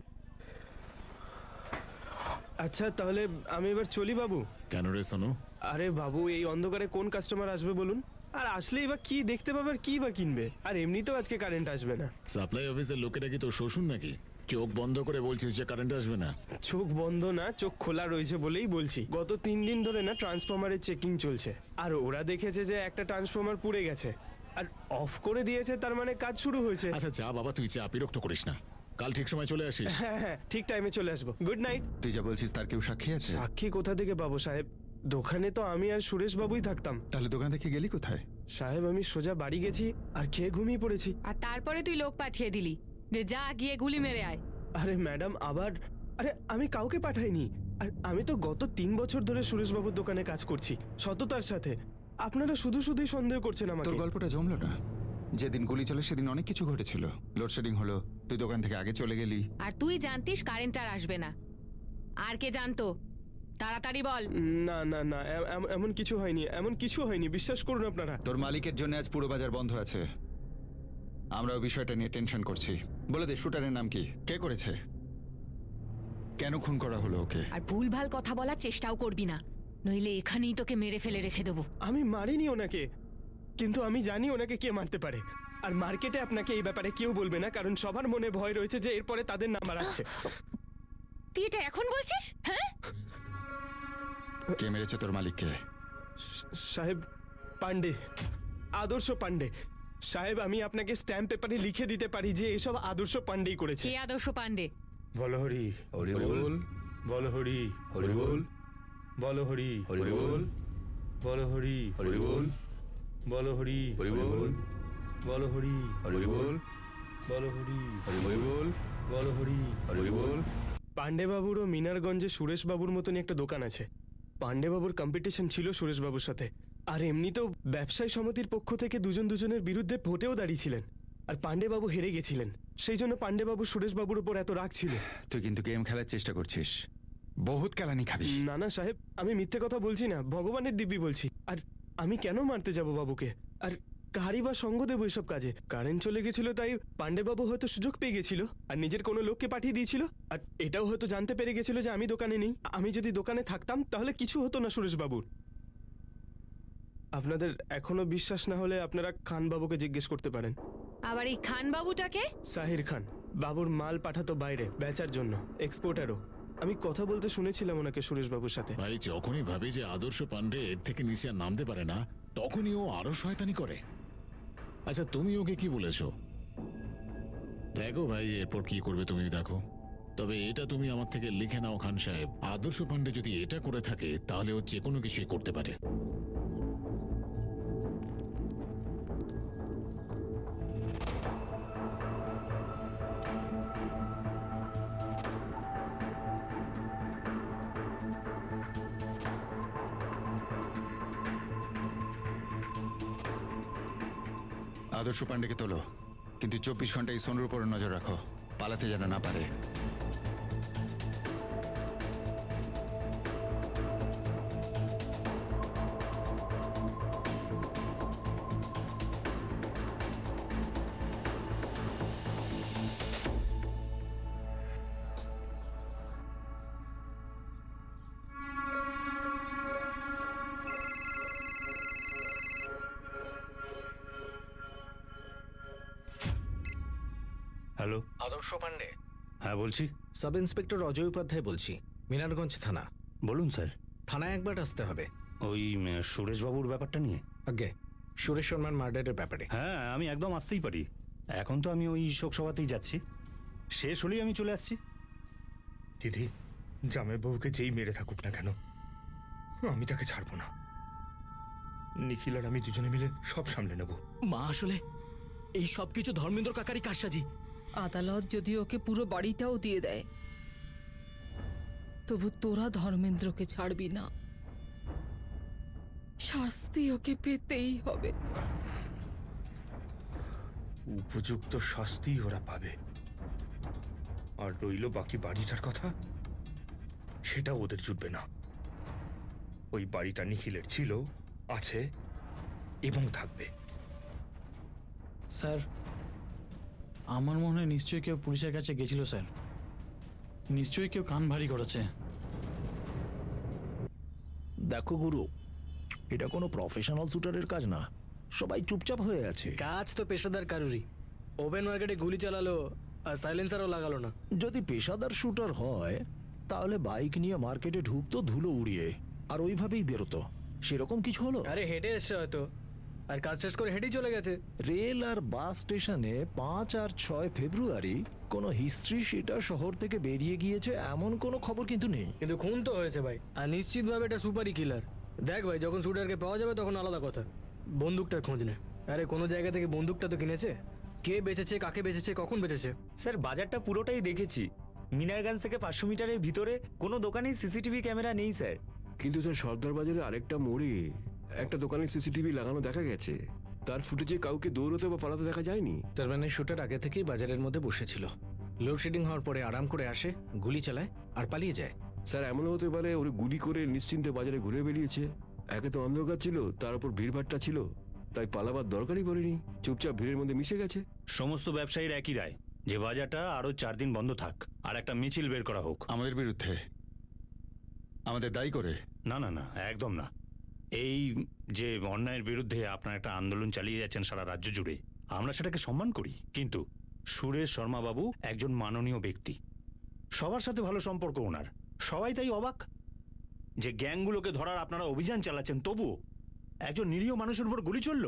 আচ্ছা তাহলে আমি এবার চলি বাবু। কেন রে সোনু? আরে বাবু, এই অন্ধকারে কোন কাস্টমার আসবে বলুন? আর আসলেই বা কি দেখতে পাবে আর কি বা কিনবে? আর এমনিতেও আজকে কারেন্ট আসবে না। সাপ্লাই অফিসের লোকেরা কি তোর শ্বশুর নাকি? চোখ বন্ধ করে বলছিস যে কারেন্ট আসবে না? চোখ বন্ধ না, চোখ খোলা রয়েছে বলেই বলছি। গত 3 দিন ধরে না ট্রান্সফরমারের চেকিং চলছে, আর ওরা দেখেছে যে একটা ট্রান্সফরমার পুড়ে গেছে আর অফ করে দিয়েছে, তার মানে কাজ শুরু হয়েছে। আচ্ছা যা বাবা, তুই যা, বিরক্ত করিস না। কাল ঠিক সময় চলে আসিস। হ্যাঁ হ্যাঁ, ঠিক টাইমে চলে আসবো। Good night. তুই যা বলছিস তার কেউ সাক্ষী আছে? সাক্ষী কোথা থেকে পাবো সাহেব? দোকানে তো আমি আর সুরেশ বাবুই থাকতাম। তাহলে দোকান থেকে গেলি কোথায়? সাহেব আমি সোজা বাড়ি গেছি আর খেয়ে ঘুমিয়ে পড়েছি। আর তারপরে তুই লোক পাঠিয়ে দিলি যে যা গিয়ে গুলি মেরে আয়। আরে ম্যাডাম আবার, আরে আমি কাউকে পাঠাইনি। আর আমি তো গত 3 বছর ধরে সুরেশবাবুর দোকানে কাজ করছি সততার সাথে। আপনারা শুধু শুধুই সন্দেহ করছেন আমাকে। তোর গল্পটা জমলো না। যেদিন গুলি চলে সেদিন অনেক কিছু ঘটেছিল। লোডশেডিং হলো, তুই দোকান থেকে আগে চলে গেলি। আর তুই জানতিস কারেন্ট আর আসবে না। আর কে জানতো? তাড়াতাড়ি বল। না না না, এমন কিছু হয়নি, এমন কিছু হয়নি, বিশ্বাস করুন আপনারা। তোর মালিকের জন্য আজ পুরো বাজার বন্ধ আছে। আমরাও বিষয়টা নিয়ে টেনশন করছি। বলে দে, শুটারের নাম কি, কে করেছে, কেন খুন করা হলো ওকে? আর ভুলভাল কথা বলার চেষ্টাও করবি না, নইলে এখানেই তোকে মেরে ফেলে রেখে দেবো। আমি মারিনি ওনাকে, কিন্তু আমি জানি ওনাকে কে মারতে পারে। আর মার্কেটে আপনাকে এই ব্যাপারে কেউ বলবে না, কারণ সবার মনে ভয় রয়েছে যে এরপরে তাদের নাম্বার আসছে। তুই এটা এখন বলছিস? হ্যাঁ, কে মেরেছে তোর মালিককে? সাহেব পান্ডে, আদর্শ পান্ডে। সাহেব আমি আপনাকে স্ট্যাম্প পেপারে লিখে দিতে পারি যে এসব আদর্শ পান্ডেই করেছে। কে আদর্শ পান্ডে? বলো হরি হরি বল, বলো হরি হরি বল, বলো হরি হরি বল, বলো হরি হরি বল, বলো হরি হরি বল, বলো হরি হরি বল, বলো হরি হরি বল, বলো হরি হরি বল। পান্ডেবাবুরও মিনারগঞ্জে সুরেশবাবুর মতনই একটা দোকান আছে। পান্ডেবাবুর কম্পিটিশন ছিল সুরেশবাবুর সাথে। আর এমনিতেও ব্যবসায়ী সমিতির পক্ষ থেকে দুজনের বিরুদ্ধে ভোটেও দাঁড়িয়েছিলেন, আর পান্ডেবাবু হেরে গেছিলেন। সেই জন্য পান্ডেবাবু সুরেশবাবুর উপর এত রাগ ছিল। তুই কিন্তু গেম খেলার চেষ্টা করছিস, বহুত কেলানি খাবি। না না সাহেব, আমি মিথ্যে কথা বলছি না, ভগবানের দিব্যি বলছি। আর আমি কেন মারতে যাব বাবুকে, আর কারি বা সঙ্গ দেবো এসব কাজে? কারেন্ট চলে গেছিল তাই পান্ডেবাবু হয়তো সুযোগ পেয়ে গেছিল আর নিজের কোনো লোককে পাঠিয়ে দিয়েছিল। আর এটাও হয়তো জানতে পেরে গেছিল যে আমি দোকানে নেই। আমি যদি দোকানে থাকতাম তাহলে কিছু হতো না সুরেশবাবুর। আপনাদের এখনো বিশ্বাস না হলে আপনারা খান বাবুকে জিজ্ঞেস করতে পারেন। আবার এই খান বাবুটাকে? সাহির খান। বাবুর মাল পাঠাতো বাইরে বেচার জন্য, এক্সপোর্টারও। আমি কথা বলতে শুনেছিলাম ওনাকে সুরেশবাবুর সাথে। ভাই যখনই ভাবে যে আদর্শ পান্ডে এর থেকে নিচে আর নামতে পারে না, তখনই ও আরো শয়তানি করে। আচ্ছা তুমি ওকে কি বলেছো? দেখো ভাই, এরপর কি করবে তুমি দেখো। তবে এটা তুমি আমার থেকে লিখে নাও খান সাহেব, আদর্শ পান্ডে যদি এটা করে থাকে তাহলে ও যে কোনো কিছুই করতে পারে। আদর্শ পান্ডেকে তোলো, কিন্তু 24 ঘন্টা এই সোনুর উপর নজর রাখো, পালাতে যেন না পারে। হ্যালো, আদর্শ পান্ডে। হ্যাঁ বলছি। সাব ইন্সপেক্টর অজয় উপাধ্যায় বলছি, মিনারগঞ্জ থানা। বলুন স্যার। থানায় একবার আসতে হবে। ওই সুরেশবাবুর ব্যাপারটা নিয়ে? আগে সুরেশ শর্মার মার্ডারের ব্যাপারে। হ্যাঁ, আমি একদম আসতেই পারি। এখন তো আমি ওই শোকসভাতেই যাচ্ছি, শেষ হলেই আমি চলে আসছি। দিদি, জামাইবাবুকে যেই মেরে থাকুক না কেন, আমি তাকে ছাড়বো না। নিখিল আর আমি দুজনে মিলে সব সামলে নেব। মা, আসলে এই সব কিছু ধর্মেন্দ্র কাকারই কারসাজি। আদালত যদি ওকে পুরো বাড়িটাও দিয়ে দেয়, তবু তোরা ধর্মেন্দ্রকে ছাড়বি না। শাস্তি ওকে পেতেই হবে। উপযুক্ত শাস্তি ওরা পাবে। আর রইল বাকি বাড়িটার কথা, সেটা ওদের জুটবে না। ওই বাড়িটা নিখিলের ছিল, আছে এবং থাকবে। স্যার, আমার মনে হয় নিশ্চয়ই কেউ পুলিশের কাছে গেছিল স্যার। নিশ্চয়ই কেউ কান ভারী করেছে। দেখো গুরু, এটা কোনো প্রফেশনাল শুটারের কাজ না, সবাই চুপচাপ হয়ে আছে। কাজ তো পেশাদার কারুরই। ওপেন মার্কেটে গুলি চালালো আর সাইলেন্সারও লাগালো না। যদি পেশাদার শুটার হয় তাহলে বাইক নিয়ে মার্কেটে ঢুকতো ধুলো উড়িয়ে, আর ওইভাবেই বেরোতো। সেরকম কিছু হলো? আরে হেঁটে এসছে হয়তো, আর কাজ শেষ করে হেঁটেই চলে গেছে। রেল আর বাস স্টেশনে 5 আর 6 ফেব্রুয়ারি কোনো হিস্ট্রি শিটার শহর থেকে বেরিয়ে গিয়েছে এমন কোনো খবর কিন্তু নেই। কিন্তু খুন তো হয়েছে ভাই, আর নিশ্চিতভাবে এটা সুপারি কিলার। দেখ ভাই, যখন শুটারকে পাওয়া যাবে তখন আলাদা কথা। বন্দুকটার খোঁজ নে। আরে কোনো জায়গা থেকে বন্দুকটা তো কিনেছে। কে বেচেছে, কাকে বেচেছে, কখন বেচেছে? স্যার, বাজারটা পুরোটাই দেখেছি। মিনারগঞ্জ থেকে 500 মিটারের ভিতরে কোনো দোকানেই সিসিটিভি ক্যামেরা নেই স্যার। কিন্তু স্যার, সর্দার বাজারে আরেকটা মোড়ে একটা দোকানে সিসিটিভি লাগানো দেখা গেছে। তার ফুটেজে কাউকে দৌড়তে বা পালাতে দেখা যায়নি। তার মানে শুটার আগে থেকেই বাজারের মধ্যে বসেছিল। লোডশেডিং হওয়ার পরে আরাম করে আসে, গুলি চালায় আর পালিয়ে যায়। স্যার, এমনও হতে পারে ওর গুলি করে নিশ্চিন্তে বাজারে ঘুরে বেরিয়েছে। একে তো অন্ধকার ছিল, তার উপর ভিড়ভাট্টা ছিল, তাই পালাবার দরকারই পড়েনি। চুপচাপ ভিড়ের মধ্যে মিশে গেছে। সমস্ত ব্যবসায়ীর একই রায় যে বাজারটা আরো 4 দিন বন্ধ থাক, আর একটা মিছিল বের করা হোক। আমাদের বিরুদ্ধে? আমাদের দায়ী করে? না না না, একদম না। এই যে অন্যায়ের বিরুদ্ধে আপনারা একটা আন্দোলন চালিয়ে যাচ্ছেন সারা রাজ্য জুড়ে, আমরা সেটাকে সম্মান করি। কিন্তু সুরেশ শর্মা বাবু একজন মাননীয় ব্যক্তি, সবার সাথে ভালো সম্পর্ক ওনার। সবাই তাই অবাক যে গ্যাংগুলোকে ধরার আপনারা অভিযান চালাচ্ছেন, তবুও একজন নিরীহ মানুষের উপর গুলি চলল।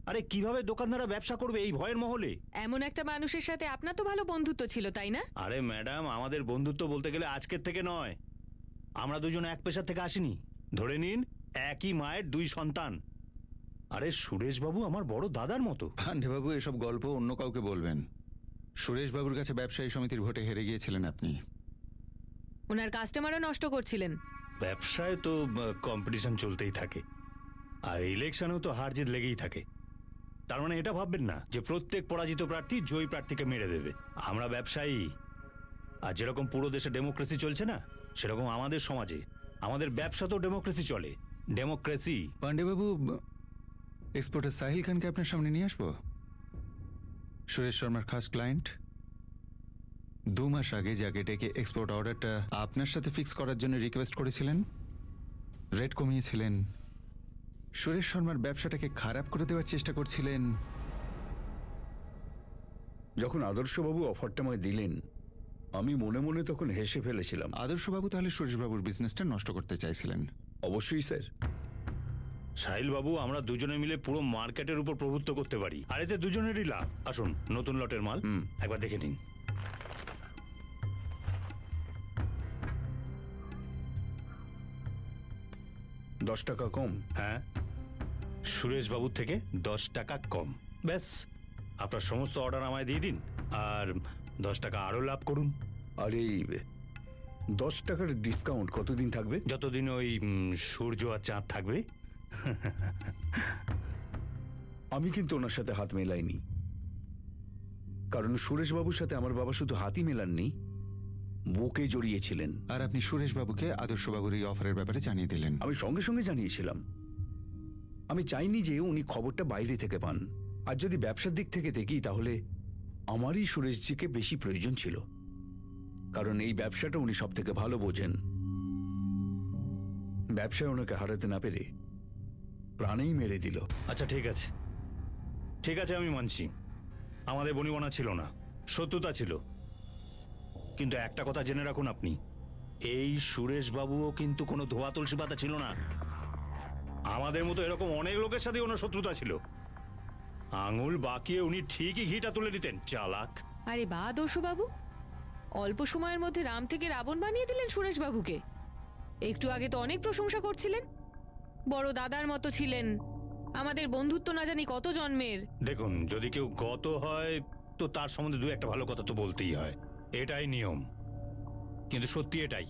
আরে কিভাবে দোকানদাররা ব্যবসা করবে এই ভয়ের মহলে? এমন একটা মানুষের সাথে আপনার তো ভালো বন্ধুত্ব ছিল, তাই না? আরে ম্যাডাম, আমাদের বন্ধুত্ব বলতে গেলে আজকের থেকে নয়। আমরা দুজন এক পেশার থেকে আসিনি। ধরে নিন একই মায়ের 2 সন্তান। আরে সুরেশবাবু আমার বড় দাদার মতো। পান্ডেবাবু, এসব গল্প অন্য কাউকে বলবেন। সুরেশবাবুর কাছে ব্যবসায়ী সমিতির ভোটে হেরে গিয়েছিলেন আপনি। ওনার কাস্টমারও নষ্ট করছিলেন। ব্যবসায় তো কম্পিটিশন চলতেই থাকে, আর ইলেকশনেও তো হার জিত লেগেই থাকে। তার মানে এটা ভাববেন না যে প্রত্যেক পরাজিত প্রার্থী জয়ী প্রার্থীকে মেরে দেবে। আমরা ব্যবসায়ী, আর যেরকম পুরো দেশে ডেমোক্রেসি চলছে না, সেরকম আমাদের সমাজে আমাদের ব্যবসাতেও ডেমোক্রেসি চলে। ডেমোক্রেসি। পান্ডেবাবু, এক্সপোর্টার সাহিল খানকে আপনার সামনে নিয়ে আসবো। সুরেশ শর্মার খাস ক্লায়েন্ট। 2 মাস আগে যাকে ডেকে এক্সপোর্ট অর্ডারটা আপনার সাথে ফিক্স করার জন্য রিকোয়েস্ট করেছিলেন, রেট কমিয়েছিলেন, সুরেশ শর্মার ব্যবসাটাকে খারাপ করে দেওয়ার চেষ্টা করছিলেন। যখন আদর্শবাবু অফারটা আমায় দিলেন, আমি মনে মনে তখন হেসে ফেলেছিলাম। আদর্শবাবু তাহলে সুরেশবাবুর বিজনেসটা নষ্ট করতে চাইছিলেন? অবশ্যই স্যার। সাহিল বাবু, আমরা দুজনে মিলে পুরো মার্কেটের উপর প্রভুত্ব করতে পারি, আর এতে দুজনেরই লাভ। আসুন, নতুন লটের মাল একবার দেখে নিন। $10 কম? হ্যাঁ, সুরেশ বাবুর থেকে 10 টাকা কম। ব্যাস, আপনার সমস্ত অর্ডার আমায় দিয়ে দিন, আর 10 টাকা আরো লাভ করুন। আর এই 10 টাকার ডিসকাউন্ট কতদিন থাকবে? যতদিন ওই সূর্য আর চাঁদ থাকবে। আমি কিন্তু ওনার সাথে হাত মেলাইনি, কারণ সুরেশবাবুর সাথে আমার বাবা শুধু হাতই মেলাননি, বুকে জড়িয়েছিলেন। আর আপনি সুরেশবাবুকে আদর্শবাবুর এই অফারের ব্যাপারে জানিয়ে দিলেন? আমি সঙ্গে সঙ্গে জানিয়েছিলাম। আমি চাইনি যে উনি খবরটা বাইরে থেকে পান। আর যদি ব্যবসার দিক থেকে দেখি, তাহলে আমারই সুরেশজিকে বেশি প্রয়োজন ছিল, কারণ এই ব্যবসাটা উনি সব থেকে ভালো বোঝেন। ব্যবসায় ওনাকে হারাতে না পেরে প্রাণেই মেরে দিল। আচ্ছা ঠিক আছে, ঠিক আছে, আমি মানছি আমাদের বনিবনা ছিল না, শত্রুতা ছিল, কিন্তু একটা কথা জেনে রাখুন আপনি, এই সুরেশ বাবুও কিন্তু কোনো ধোয়া তুলসী পাতা ছিল না। আমাদের মতো এরকম অনেক লোকের সাথে ওনার শত্রুতা ছিল। আঙুল বাঁকিয়ে উনি ঠিকই ঘিটা তুলে দিতেন। চালাক। আরে বা দস্যুবাবু, অল্প সময়ের মধ্যে রাম থেকে রাবণ বানিয়ে দিলেন সুরেশবাবুকে। একটু আগে তো অনেক প্রশংসা করছিলেন, বড় দাদার মতো ছিলেন, আমাদের বন্ধুত্ব না জানি কত জন্মের। দেখুন, যদি কেউ গত হয় তো তার সম্বন্ধে দু একটা ভালো কথা তো বলতেই হয়, এটাই নিয়ম। কিন্তু সত্যি এটাই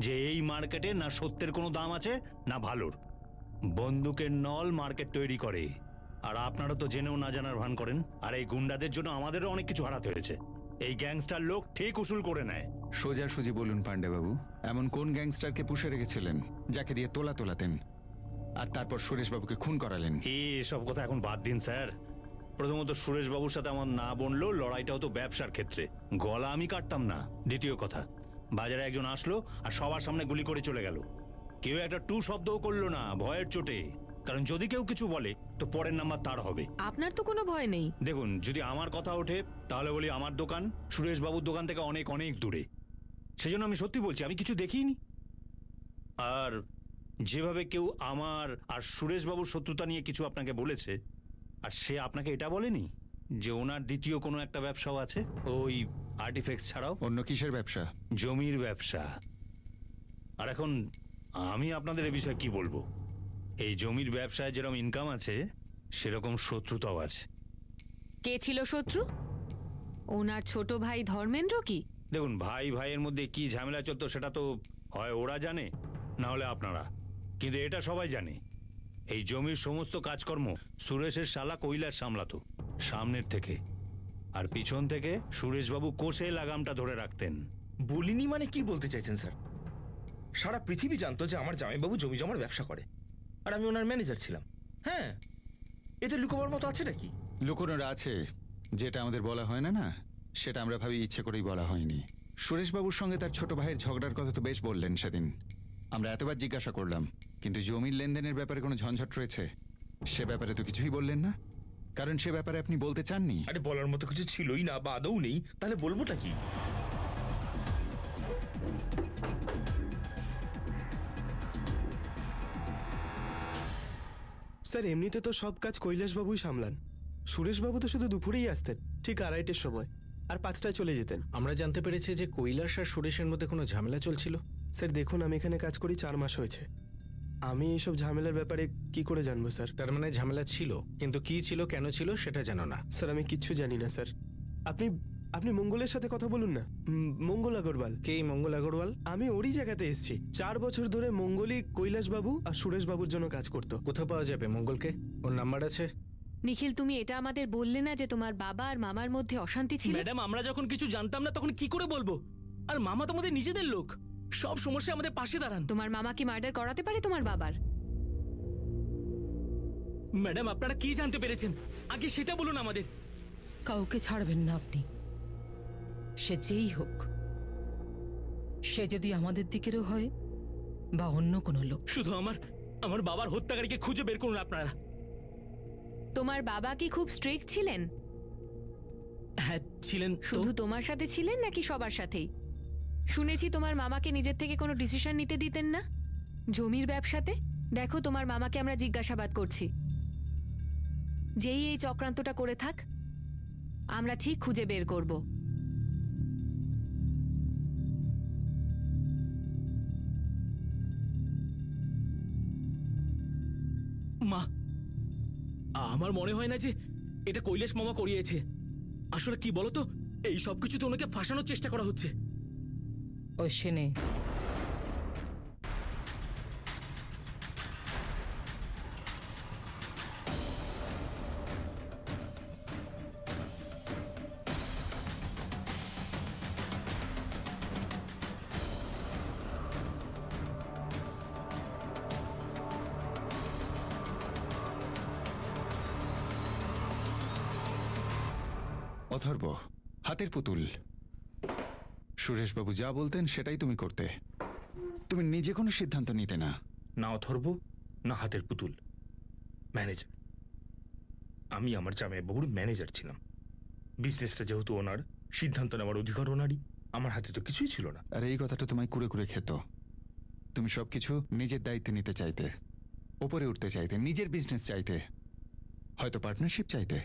যে এই মার্কেটে না সত্যের কোনো দাম আছে না ভালোর। বন্দুকের নল মার্কেট তৈরি করে, আর আপনারা তো জেনেও না জানার ভান করেন। আর এই গুন্ডাদের জন্য আমাদেরও অনেক কিছু হারাতে হয়েছে। এই গ্যাংস্টার লোক ঠিক উসুল করে নেয়। সোজাসুজি বলুন পাণ্ডেবাবু, এমন কোন গ্যাংস্টারকে পুষে রেখেছিলেন যাকে দিয়ে তোলাতেন আর তারপর সুরেশবাবুকে খুন করালেন? এসব কথা এখন বাদ দিন স্যার। প্রথমত সুরেশবাবুর সাথে আমার না বনলেও লড়াইটাও তো ব্যবসার ক্ষেত্রে, গলা আমি কাটতাম না। দ্বিতীয় কথা, বাজারে একজন আসলো আর সবার সামনে গুলি করে চলে গেল। কেউ একটা টু শব্দও করলো না ভয়ের চোটে, কারণ যদি কেউ কিছু বলে তো পরের নাম্বার তার হবে। আপনার তো কোনো ভয় নেই। দেখুন, যদি আমার কথা ওঠে তাহলে বলি আমার দোকান সুরেশবাবুর দোকান থেকে অনেক অনেক দূরে। সেজন্য আমি সত্যি বলছি, আমি কিছু দেখিনি। আর যেভাবে কেউ আমার আর সুরেশবাবুর শত্রুতা নিয়ে কিছু আপনাকে বলেছে, আর সে আপনাকে এটা বলেনি যে ওনার দ্বিতীয় কোনো একটা ব্যবসাও আছে ওই আর্টিফ্যাক্টস ছাড়াও? অন্য কিসের ব্যবসা? জমির ব্যবসা। আর এখন আমি আপনাদের এ বিষয়ে কি বলবো? এই জমির ব্যবসায় যেরকম ইনকাম আছে সেরকম শত্রুতাও আছে। কে ছিল শত্রু? ওনার ছোট ভাই ধর্মেন্দ্র কি? দেখুন, ভাই ভাইয়ের মধ্যে কি ঝামেলা চলতো সেটা তো হয় ওরা জানে, না হলে আপনারা। কিন্তু এটা সবাই জানে, এই জমির সমস্ত কাজকর্ম সুরেশের শালা কৈলাস সামলাতো সামনের থেকে, আর পিছন থেকে সুরেশবাবু কোষে লাগামটা ধরে রাখতেন। বলিনি মানে কি বলতে চাইছেন স্যার? সারা পৃথিবী জানতো যে আমার জামাইবাবু জমি জমার ব্যবসা করে, আর আমি ওনার ম্যানেজার ছিলাম। হ্যাঁ, এতে লুকোবার মতো আছে নাকি? লুকোনোর আছে, যেটা আমাদের বলা হয় না, সেটা আমরা ভাবি ইচ্ছে করেই বলা হয়নি। সুরেশবাবুর সঙ্গে তার ছোট ভাইয়ের ঝগড়ার কথা তো বেশ বললেন সেদিন। আমরা এতবার জিজ্ঞাসা করলাম, কিন্তু জমির লেনদেনের ব্যাপারে কোনো ঝঞ্ঝট রয়েছে সে ব্যাপারে তো কিছুই বললেন না। কারণ সে ব্যাপারে আপনি বলতে চাননি। আরে বলার মতো কিছু ছিলই না বা আদৌ নেই, তাহলে বলবোটা কি? স্যার, এমনিতে তো সব কাজ কৈলাসবাবুই সামলান। সুরেশবাবু তো শুধু দুপুরেই আসতেন, ঠিক 2:30-এর সময়, আর 5টায় চলে যেতেন। আমরা জানতে পেরেছি যে কৈলাস আর সুরেশের মধ্যে কোনো ঝামেলা চলছিল। স্যার দেখুন, আমি এখানে কাজ করি 4 মাস হয়েছে। আমি এইসব ঝামেলার ব্যাপারে কি করে জানবো স্যার? তার মানে ঝামেলা ছিল, কিন্তু কি ছিল, কেন ছিল সেটা জানো না? স্যার আমি কিচ্ছু জানি না স্যার। আপনি মঙ্গলের সাথে কথা বলুন না। মঙ্গল আগরওয়াল। কে মঙ্গল আগরওয়াল? আমি ওরই জায়গাতে এসেছি। 4 বছর ধরে মঙ্গলই কৈলাসবাবু আর সুরেশবাবুর জন্য কাজ করতো। কোথাও পাওয়া যাবে মঙ্গলকে? ওর নাম্বার আছে? নিখিল, তুমি এটা আমাদের বললে না যে তোমার বাবা আর মামার মধ্যে অশান্তি ছিল? ম্যাডাম, আমরা যখন কিছু জানতাম না তখন কি করে বলবো? আর মামা তো আমাদের নিজেদের লোক, সব সমস্যা আমাদের পাশে দাঁড়ান। তোমার মামা কি মার্ডার করাতে পারে তোমার বাবার? ম্যাডাম, আপনারা কি জানতে পেরেছেন আগে সেটা বলুন আমাদের। কাউকে ছাড়বেন না আপনি, সে যেই হোক। সে যদি আমাদের দিকেরও হয় বা অন্য কোনো লোক। শুধু আমার বাবার হত্যাকারীকে খুঁজে বের করুন আপনারা। তোমার বাবা কি খুব স্ট্রিক্ট ছিলেন? হ্যাঁ ছিলেন। শুধু তোমার সাথে ছিলেন নাকি সবার সাথেই? শুনেছি তোমার মামাকে নিজের থেকে কোনো ডিসিশন নিতে দিতেন না জমির ব্যবসাতে। দেখো, তোমার মামাকে আমরা জিজ্ঞাসাবাদ করছি। যেই এই চক্রান্তটা করে থাক, আমরা ঠিক খুঁজে বের করব। মা, আমার মনে হয় না যে এটা কৈলাস মামা করিয়েছে। আসলে কি বলতো, এই সব কিছুতে ওনাকে ফাঁসানোর চেষ্টা করা হচ্ছে। অশ্বিনী, অথর্ব, হাতের পুতুল। সুরেশবাবু যা বলতেন সেটাই তুমি করতে। তুমি নিজে কোনো সিদ্ধান্ত নিতে না। না অথর্ব, না হাতের পুতুল, ম্যানেজার। আমি আমার জামাইবাবুর ম্যানেজার ছিলাম। বিজনেসটা যেহেতু ওনার, সিদ্ধান্ত নেওয়ার অধিকার ওনারই, আমার হাতে তো কিছুই ছিল না। আর এই কথাটা তোমায় কুরে কুরে খেত। তুমি সবকিছু নিজের দায়িত্বে নিতে চাইতে, ওপরে উঠতে চাইতে, নিজের বিজনেস চাইতে, হয়তো পার্টনারশিপ চাইতে।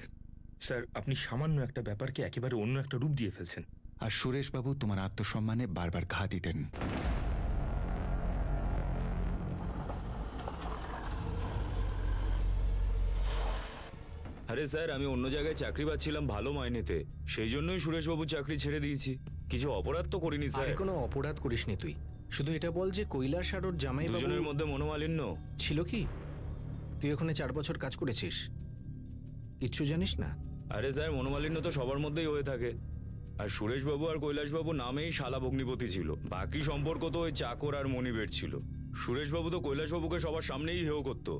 স্যার, আপনি সামান্য একটা ব্যাপারকে একেবারে অন্য একটা রূপ দিয়ে ফেলছেন। আর সুরেশবাবু তোমার আত্মসম্মানে বারবার ঘা দিতেন। আরে স্যার, আমি অন্য জায়গায় চাকরি পাচ্ছিলাম ভালো মাইনেতে, সেই জন্যই সুরেশবাবু চাকরি ছেড়ে দিয়েছি। কিছু অপরাধ তো করিনি স্যার। আরে কোনো অপরাধ করিসনি তুই, শুধু এটা বল যে কৈলাস আর ওর জামাই দুজনের মধ্যে মনোমালিন্য ছিল কি? তুই ওখানে 4 বছর কাজ করেছিস, কিচ্ছু জানিস না? আরে স্যার, মনোমালিন্য তো সবার মধ্যেই হয়ে থাকে। আর সুরেশবাবু আর কৈলাসবাবু নামেই শালা ভগ্নিপতি ছিল, বাকি সম্পর্ক তো ওই চাকর আর মনিবের ছিল। সুরেশবাবু তো কৈলাসবাবুকে সবার সামনেই হেয় করতো।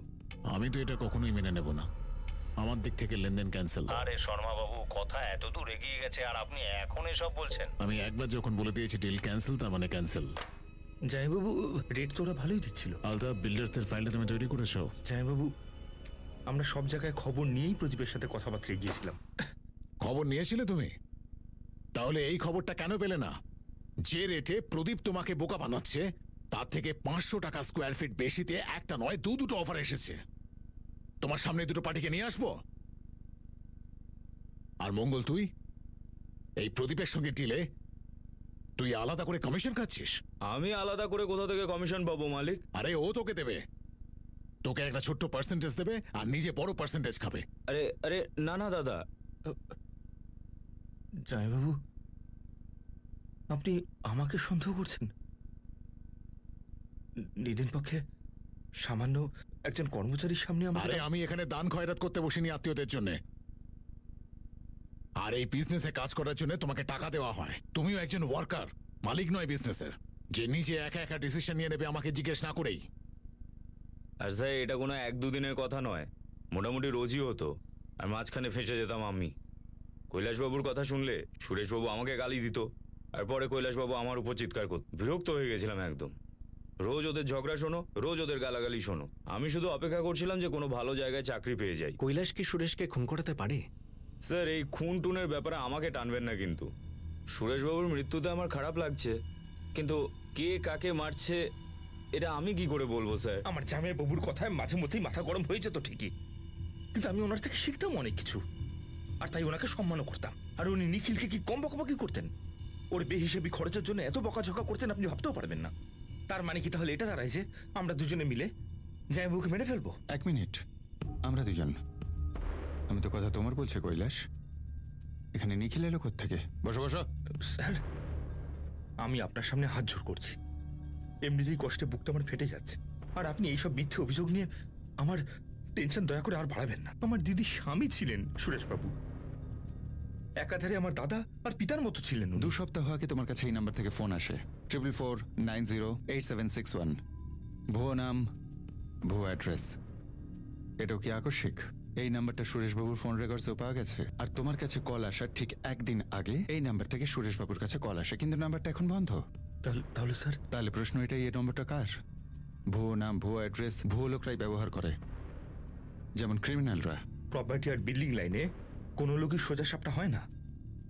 আমি তো এটা কখনোই মেনে নেব না, আমার দিক থেকে লেনদেন ক্যান্সেল। আরে শর্মা বাবু, কথা এত দূর এগিয়ে গেছে আর আপনি এখন এসব বলছেন? আমি একবার যখন বলে দিয়েছি ডিল ক্যান্সেল, তার মানে ক্যান্সেল। জামাইবাবু, রেট তো ওরা ভালোই দিচ্ছিল। আলতাফ বিল্ডার্সদের ফাইলটা তুমি তৈরি করেছো? জামাইবাবু, আমরা সব জায়গায় খবর নিয়েই প্রদীপের সাথে কথাবার্তা গিয়েছিলাম। খবর নিয়েছিলে তুমি? তাহলে এই খবরটা কেন পেলে না? যে রেটে প্রদীপ তোমাকে বোকা বানাচ্ছে, তার থেকে 500 টাকা স্কোয়ার ফিট বেশিতে একটা নয় দুটো অফার এসেছে। তোমার সামনে দুটো পার্টিকে নিয়ে আসবো। আর মঙ্গল, তুই এই প্রদীপের সঙ্গে ডিলে তুই আলাদা করে কমিশন খাচ্ছিস। আমি আলাদা করে কোথা থেকে কমিশন পাবো মালিক? আরে ও তোকে দেবে, তোকে একটা ছোট্ট পার্সেন্টেজ দেবে আর নিজে বড় পার্সেন্টেজ খাবে। আরে আরে না না দাদা। জামাইবাবু, আপনি আমাকে সন্দেহ করছেন? নিদিন পক্ষে সামান্য একজন কর্মচারীর সামনে আরে আমি এখানে দান খয়রাত করতে বসিনি আত্মীয়দের জন্য। আর এই বিজনেসে কাজ করার জন্য তোমাকে টাকা দেওয়া হয়। তুমিও একজন ওয়ার্কার, মালিক নয় বিজনেসের, যে নিজে একা একা ডিসিশন নিয়ে নেবে আমাকে জিজ্ঞেস না করেই। আর স্যার, এটা কোনো 1-2 দিনের কথা নয়, মোটামুটি রোজই হতো। আর মাঝখানে ফেঁসে যেতাম আমি। কৈলাসবাবুর কথা শুনলে সুরেশবাবু আমাকে গালি দিত, আর পরে কৈলাসবাবু আমার উপর চিৎকার করত। বিরক্ত হয়ে গেছিলাম একদম। রোজ ওদের ঝগড়া শোনো, রোজ ওদের গালাগালি শোনো। আমি শুধু অপেক্ষা করছিলাম যে কোনো ভালো জায়গায় চাকরি পেয়ে যাই। কৈলাস কি সুরেশকে খুন করতে পারে? স্যার, এই খুন টুনের ব্যাপারে আমাকে টানবেন না কিন্তু। সুরেশবাবুর মৃত্যুতে আমার খারাপ লাগছে, কিন্তু কে কাকে মারছে এটা আমি কি করে বলবো স্যার? আমার জামাইবাবুর কথায় মাঝে মধ্যেই মাথা গরম হয়ে যেত ঠিকই, কিন্তু আমি ওনার থেকে শিখতাম অনেক কিছু, আর তাই ওনাকে সম্মানও করতাম। আর উনি নিখিলকে কি কম বকাবকি করতেন? ওর বেহিসেবি খরচের জন্য এত বকাঝকা করতেন আপনি ভাবতেও পারবেন না। তার মানে কি তাহলে এটা দাঁড়ায় যে আমরা দুজনে মিলে জামাইবাবুকে মেরে ফেলবো? 1 মিনিট, আমরা দুজন? আমি তো কথা তোমার বলছি কৈলাস। এখানে নিখিল এলো কোত্থেকে? বসো বসো। স্যার, আমি আপনার সামনে হাত জোড় করছি, এমনিতেই কষ্টে বুকটা আমার ফেটে যাচ্ছে, আর আপনি এইসব মিথ্যে অভিযোগ নিয়ে আমার টেনশন দয়া করে আর বাড়াবেন না। আমার দিদির স্বামী ছিলেন সুরেশবাবু, একাধারে আমার দাদা আর পিতার মতো ছিলেন। 2 সপ্তাহ আগে তোমার কাছে এই নাম্বার থেকে ফোন আসে, 4449087761। ভুয়ো নাম, ভুয়ো অ্যাড্রেস। এটাও কি আকস্মিক? এই নাম্বারটা সুরেশবাবুর ফোন রেকর্ডসেও পাওয়া গেছে। আর তোমার কাছে কল আসার ঠিক 1 দিন আগে এই নাম্বার থেকে সুরেশবাবুর কাছে কল আসে, কিন্তু নাম্বারটা এখন বন্ধ। তাহলে স্যার, তাহলে প্রশ্ন এটাই, এই নম্বরটা কার? ভুয়ো নাম, ভুয়ো অ্যাড্রেস ভুয়ো লোকরাই ব্যবহার করে, যেমন ক্রিমিনালরা। প্রপার্টি আর বিল্ডিং লাইনে কোনো লোকই সোজা সাপটা হয় না।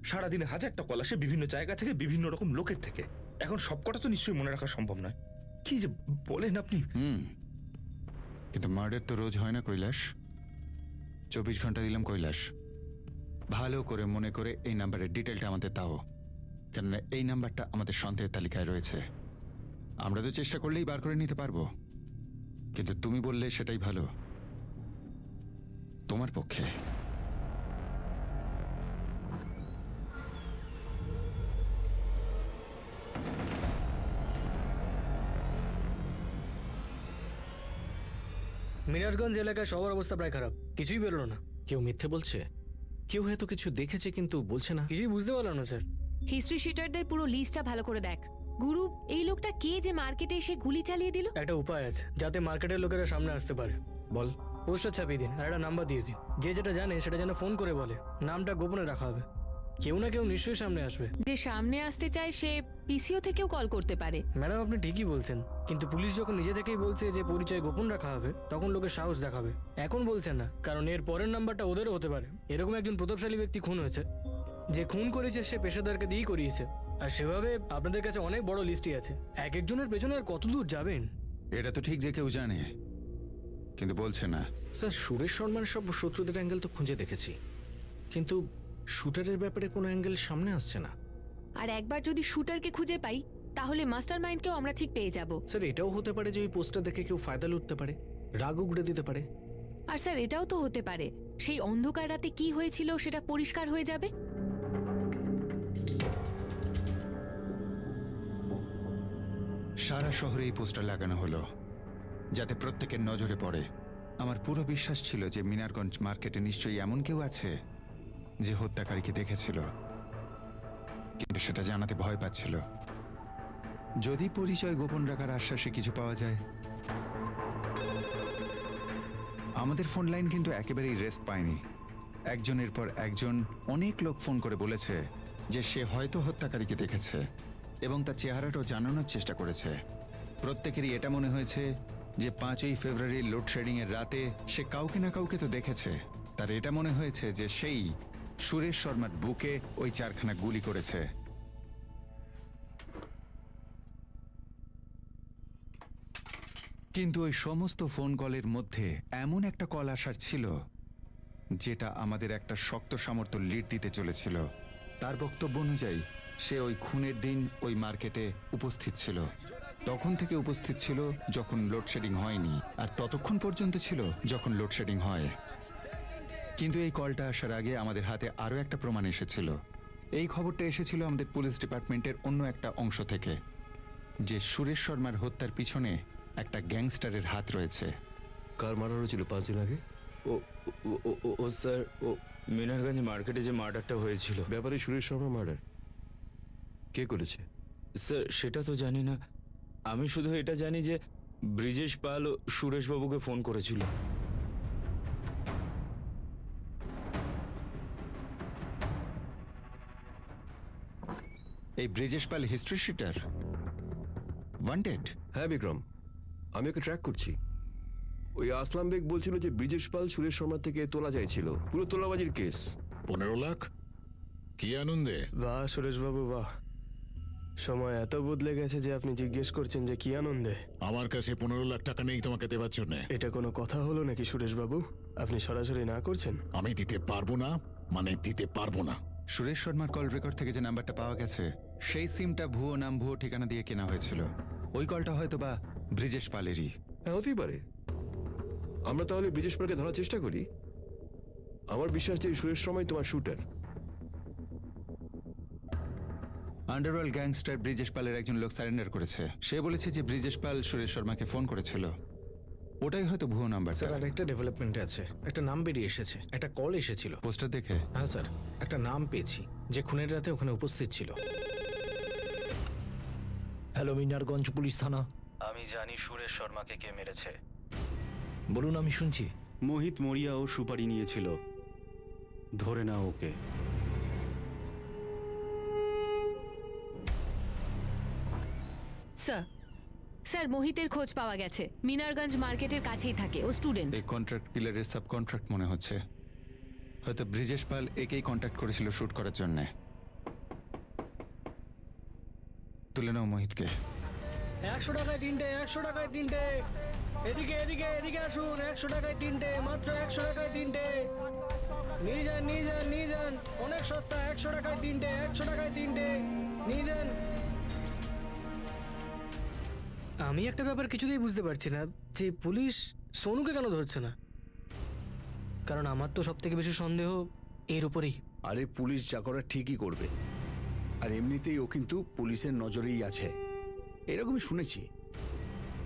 সারাদিনে 1000টা কল আসে বিভিন্ন জায়গা থেকে, বিভিন্ন রকম লোকের থেকে। এখন সবকটা তো নিশ্চয়ই মনে রাখা সম্ভব নয়। কি যে বলেন আপনি! কিন্তু মার্ডার তো রোজ হয় না কৈলাস। 24 ঘন্টা দিলাম কৈলাস, ভালো করে মনে করে এই নাম্বারের ডিটেলটা আমাদের দাও, কেননা এই নাম্বারটা আমাদের সন্দেহের তালিকায় রয়েছে। আমরা তো চেষ্টা করলেই বার করে নিতে পারবো, কিন্তু তুমি বললে সেটাই ভালো তোমার পক্ষে। মিনারগঞ্জ এলাকায় সবার অবস্থা প্রায় খারাপ, কিছুই বেরোলো না। কেউ মিথ্যে বলছে, কেউ হয়তো কিছু দেখেছে কিন্তু বলছে না। কিছুই বুঝতে পারলাম না স্যার। হিস্ট্রি শিটারদের পুরো লিস্টটা ভালো করে দেখ। গুরু, এই লোকটা কে যে মার্কেটে এসে গুলি চালিয়ে দিল? একটা উপায় আছে যাতে মার্কেটের লোকেরা সামনে আসতে পারে। বল। পোস্টার ছাপিয়ে দিন আর একটা নাম্বার দিয়ে দিন, যে যেটা জানে সেটা যেন ফোন করে বলে। নামটা গোপনে রাখা হবে, কেউ না কেউ নিশ্চয়ই সামনে আসবে। যে সামনে আসতে চায় সে পিসিও থেকেও কল করতে পারে। ম্যাডাম, আপনি ঠিকই বলছেন, কিন্তু পুলিশ যখন নিজে থেকেই বলছে যে পরিচয় গোপন রাখা হবে, তখন লোকের সাহস দেখাবে। এখন বলছেন না, কারণ এর পরের নাম্বারটা ওদেরও হতে পারে। এরকম একজন প্রতাপশালী ব্যক্তি খুন হয়েছে, যে খুন করেছে সে পেশাদারকে দিয়েই করিয়েছে, আর সেভাবে আপনাদের কাছে অনেক বড় লিস্টই আছে। এক একজনের পেছনে আর কত দূর যাবেন? এটা তো ঠিক যে কেউ জানে, কিন্তু বলছে না। স্যার, সুরেশ শর্মার সব শত্রুদের অ্যাঙ্গেল তো খুঁজে দেখেছি, কিন্তু শুটারের ব্যাপারে কোনো অ্যাঙ্গেল সামনে আসছে না। আর একবার যদি শুটারকে খুঁজে পাই তাহলে মাস্টার মাইন্ডকেও আমরা ঠিক পেয়ে যাব। স্যার, এটাও হতে পারে যে ওই পোস্টার দেখে কেউ ফায়দা লুটতে পারে, রাগ উগড়ে দিতে পারে। আর স্যার, এটাও তো হতে পারে সেই অন্ধকার রাতে কি হয়েছিল সেটা পরিষ্কার হয়ে যাবে। সারা শহরে এই পোস্টার লাগানো হলো যাতে প্রত্যেকের নজরে পড়ে। আমার পুরো বিশ্বাস ছিল যে মিনারগঞ্জ মার্কেটে নিশ্চয়ই এমন কেউ আছে যে হত্যাকারীকে দেখেছিল, কিন্তু সেটা জানাতে ভয় পাচ্ছিল। যদি পরিচয় গোপন রাখার আশ্বাসে কিছু পাওয়া যায়। আমাদের ফোন লাইন কিন্তু একেবারেই রেস্ট পায়নি। একজনের পর একজন অনেক লোক ফোন করে বলেছে যে সে হয়তো হত্যাকারীকে দেখেছে এবং তার চেহারাটাও জানানোর চেষ্টা করেছে। প্রত্যেকেরই এটা মনে হয়েছে যে 5ই ফেব্রুয়ারি লোডশেডিং এর রাতে সে কাউকে না কাউকে তো দেখেছে। তার এটা মনে হয়েছে যে সেই সুরেশ শর্মার বুকে ওই 4খানা গুলি করেছে। কিন্তু ওই সমস্ত ফোন কলের মধ্যে এমন একটা কল আসার ছিল যেটা আমাদের একটা শক্ত সামর্থ্য লিড দিতে চলেছিল। তার বক্তব্য অনুযায়ী সে ওই খুনের দিন ওই মার্কেটে উপস্থিত ছিল, তখন থেকে উপস্থিত ছিল যখন লোডশেডিং হয়নি, আর ততক্ষণ পর্যন্ত ছিল যখন লোডশেডিং হয়। কিন্তু এই কলটা আসার আগে আমাদের হাতে আরও একটা প্রমাণ এসেছিল। এই খবরটা এসেছিল আমাদের পুলিশ ডিপার্টমেন্টের অন্য একটা অংশ থেকে, যে সুরেশ শর্মার হত্যার পিছনে একটা গ্যাংস্টারের হাত রয়েছে। কার মারা হয়েছিল 5 দিন আগে? ও স্যার, ও মিনারগঞ্জ মার্কেটে যে মার্ডারটা হয়েছিল। ব্যাপারে সুরেশ শর্মা মার্ডার কে করেছে? স্যার, সেটা তো জানি না। আমি শুধু এটা জানি যে ব্রিজেশ পাল সুরেশবাবুকে ফোন করেছিল। এই ব্রিজেশ পাল হিস্ট্রি শিটার ওয়ান্টেড? হ্যাঁ বিক্রম, আমি ওকে ট্র্যাক করছি। ওই আসলাম বেগ বলছিল যে ব্রিজেশ পাল সুরেশ শর্মা থেকে তোলা চাইছিল, পুরো তোলাবাজির কেস। 15 লাখ? কি আনন্দে! বাহ সুরেশবাবু বাহ, সময় এত বদলে গেছে যে আপনি জিজ্ঞেস করছেন যে কি আনন্দে। আমার কাছে 15 লাখ টাকা নেই তোমাকে দেবার জন্য। এটা কোনো কথা হলো নাকি সুরেশবাবু? আপনি সরাসরি না করছেন? আমি দিতে পারবো না, মানে দিতে পারবো না। সুরেশ শর্মার কল রেকর্ড থেকে যে নাম্বারটা পাওয়া গেছে সেই সিমটা ভুয়ো নাম ভুয়ো ঠিকানা দিয়ে কেনা হয়েছিল। ওই কলটা হয়তো বা ব্রিজেশ পালেরই। হ্যাঁ, হতেই পারে। আমরা তাহলে ব্রিজেশ পালকে ধরার চেষ্টা করি। আমার বিশ্বাস যে সুরেশ শর্মাই তোমার শুটার। আন্ডারওয়ার্ল্ড গ্যাংস্টার ব্রিজেশ পালের একজন লোক সারেন্ডার করেছে। সে বলেছে যে ব্রিজেশ পাল সুরেশ শর্মাকে ফোন করেছিল। ওটাই হয়তো ভুয়ো নাম্বার। স্যার, আর একটা ডেভেলপমেন্ট আছে। একটা নাম বেরিয়ে এসেছে, একটা কল এসেছিল পোস্টার দেখে। হ্যাঁ স্যার, একটা নাম পেয়েছি যে খুনের রাতে ওখানে উপস্থিত ছিল। হ্যালো, মিনারগঞ্জ পুলিশ থানা। আমি জানি সুরেশ শর্মাকে কে মেরেছে। বলুন, আমি শুনছি। মোহিত মরিয়া ও সুপারি নিয়েছিল, ধরে নাও ওকে। স্যার, স্যার মোহিতের খোঁজ পাওয়া গেছে। মিনারগঞ্জ মার্কেটের কাছেই থাকে, ও স্টুডেন্ট। এই কন্ট্রাক্ট কিলারের সাব কন্ট্রাক্ট মনে হচ্ছে। হয়তো ব্রিজেশ পাল একেই কন্ট্যাক্ট করেছিল শুট করার জন্য। তুলে নাও মোহিতকে। 100 টাকায় 3টে, 100 টাকায় 3টে। এদিকে এদিকে এদিকে আসুন। 100 টাকায় 3টে, মাত্র 100 টাকায় 3টে। নিয়ে যান নিয়ে যান নিয়ে যান, অনেক সস্তা। 100 টাকায় 3টে, 100 টাকায় 3টে, নিয়ে যান। আমি একটা ব্যাপার কিছুতেই বুঝতে পারছি না যে পুলিশ সোনুকে কেন ধরছে না। কারণ আমার তো সব থেকে বেশি সন্দেহ এর উপরেই। আরে পুলিশ যা করার ঠিকই করবে, আর এমনিতেই ও কিন্তু পুলিশের নজরেই আছে, এরকমই শুনেছি।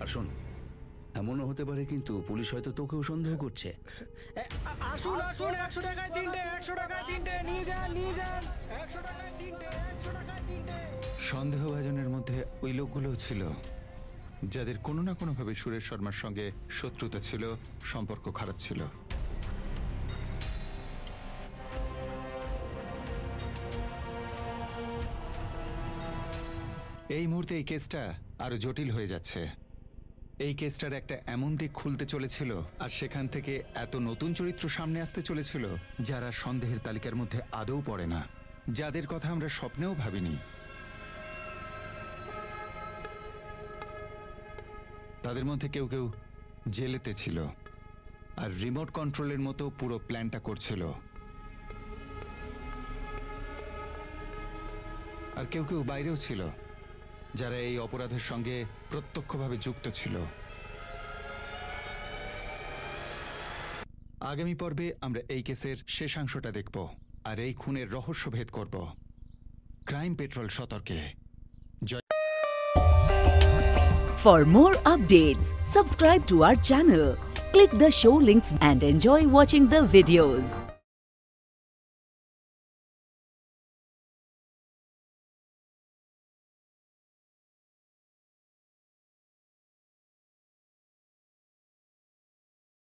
আর শোন, এমনও হতে পারে কিন্তু পুলিশ হয়তো তোকেও সন্দেহ করছে। আসুন আসুন, 100 টাকায় 3টে, 100 টাকায় 3টে, নিয়ে যান নিয়ে যান। 100 টাকায় 3টে, 100 টাকায় 3টে। সন্দেহভাজনের মধ্যে ওই লোকগুলোও ছিল যাদের কোনো না কোনোভাবে সুরেশ শর্মার সঙ্গে শত্রুতা ছিল, সম্পর্ক খারাপ ছিল। এই মুহূর্তে এই কেসটা আরো জটিল হয়ে যাচ্ছে। এই কেসটার একটা এমন দিক খুলতে চলেছিল, আর সেখান থেকে এত নতুন চরিত্র সামনে আসতে চলেছিল যারা সন্দেহের তালিকার মধ্যে আদৌ পড়ে না। যাদের কথা আমরা স্বপ্নেও ভাবিনি। তাদের মধ্যে কেউ কেউ জেলেতে ছিল আর রিমোট কন্ট্রোলের মতো পুরো প্ল্যানটা করছিল, আর কেউ কেউ বাইরেও ছিল যারা এই অপরাধের সঙ্গে প্রত্যক্ষভাবে যুক্ত ছিল। আগামী পর্বে আমরা এই কেসের শেষাংশটা দেখব আর এই খুনের রহস্য ভেদ করব। ক্রাইম পেট্রোল সতর্কে। For more updates, subscribe to our channel, click the show links and enjoy watching the videos.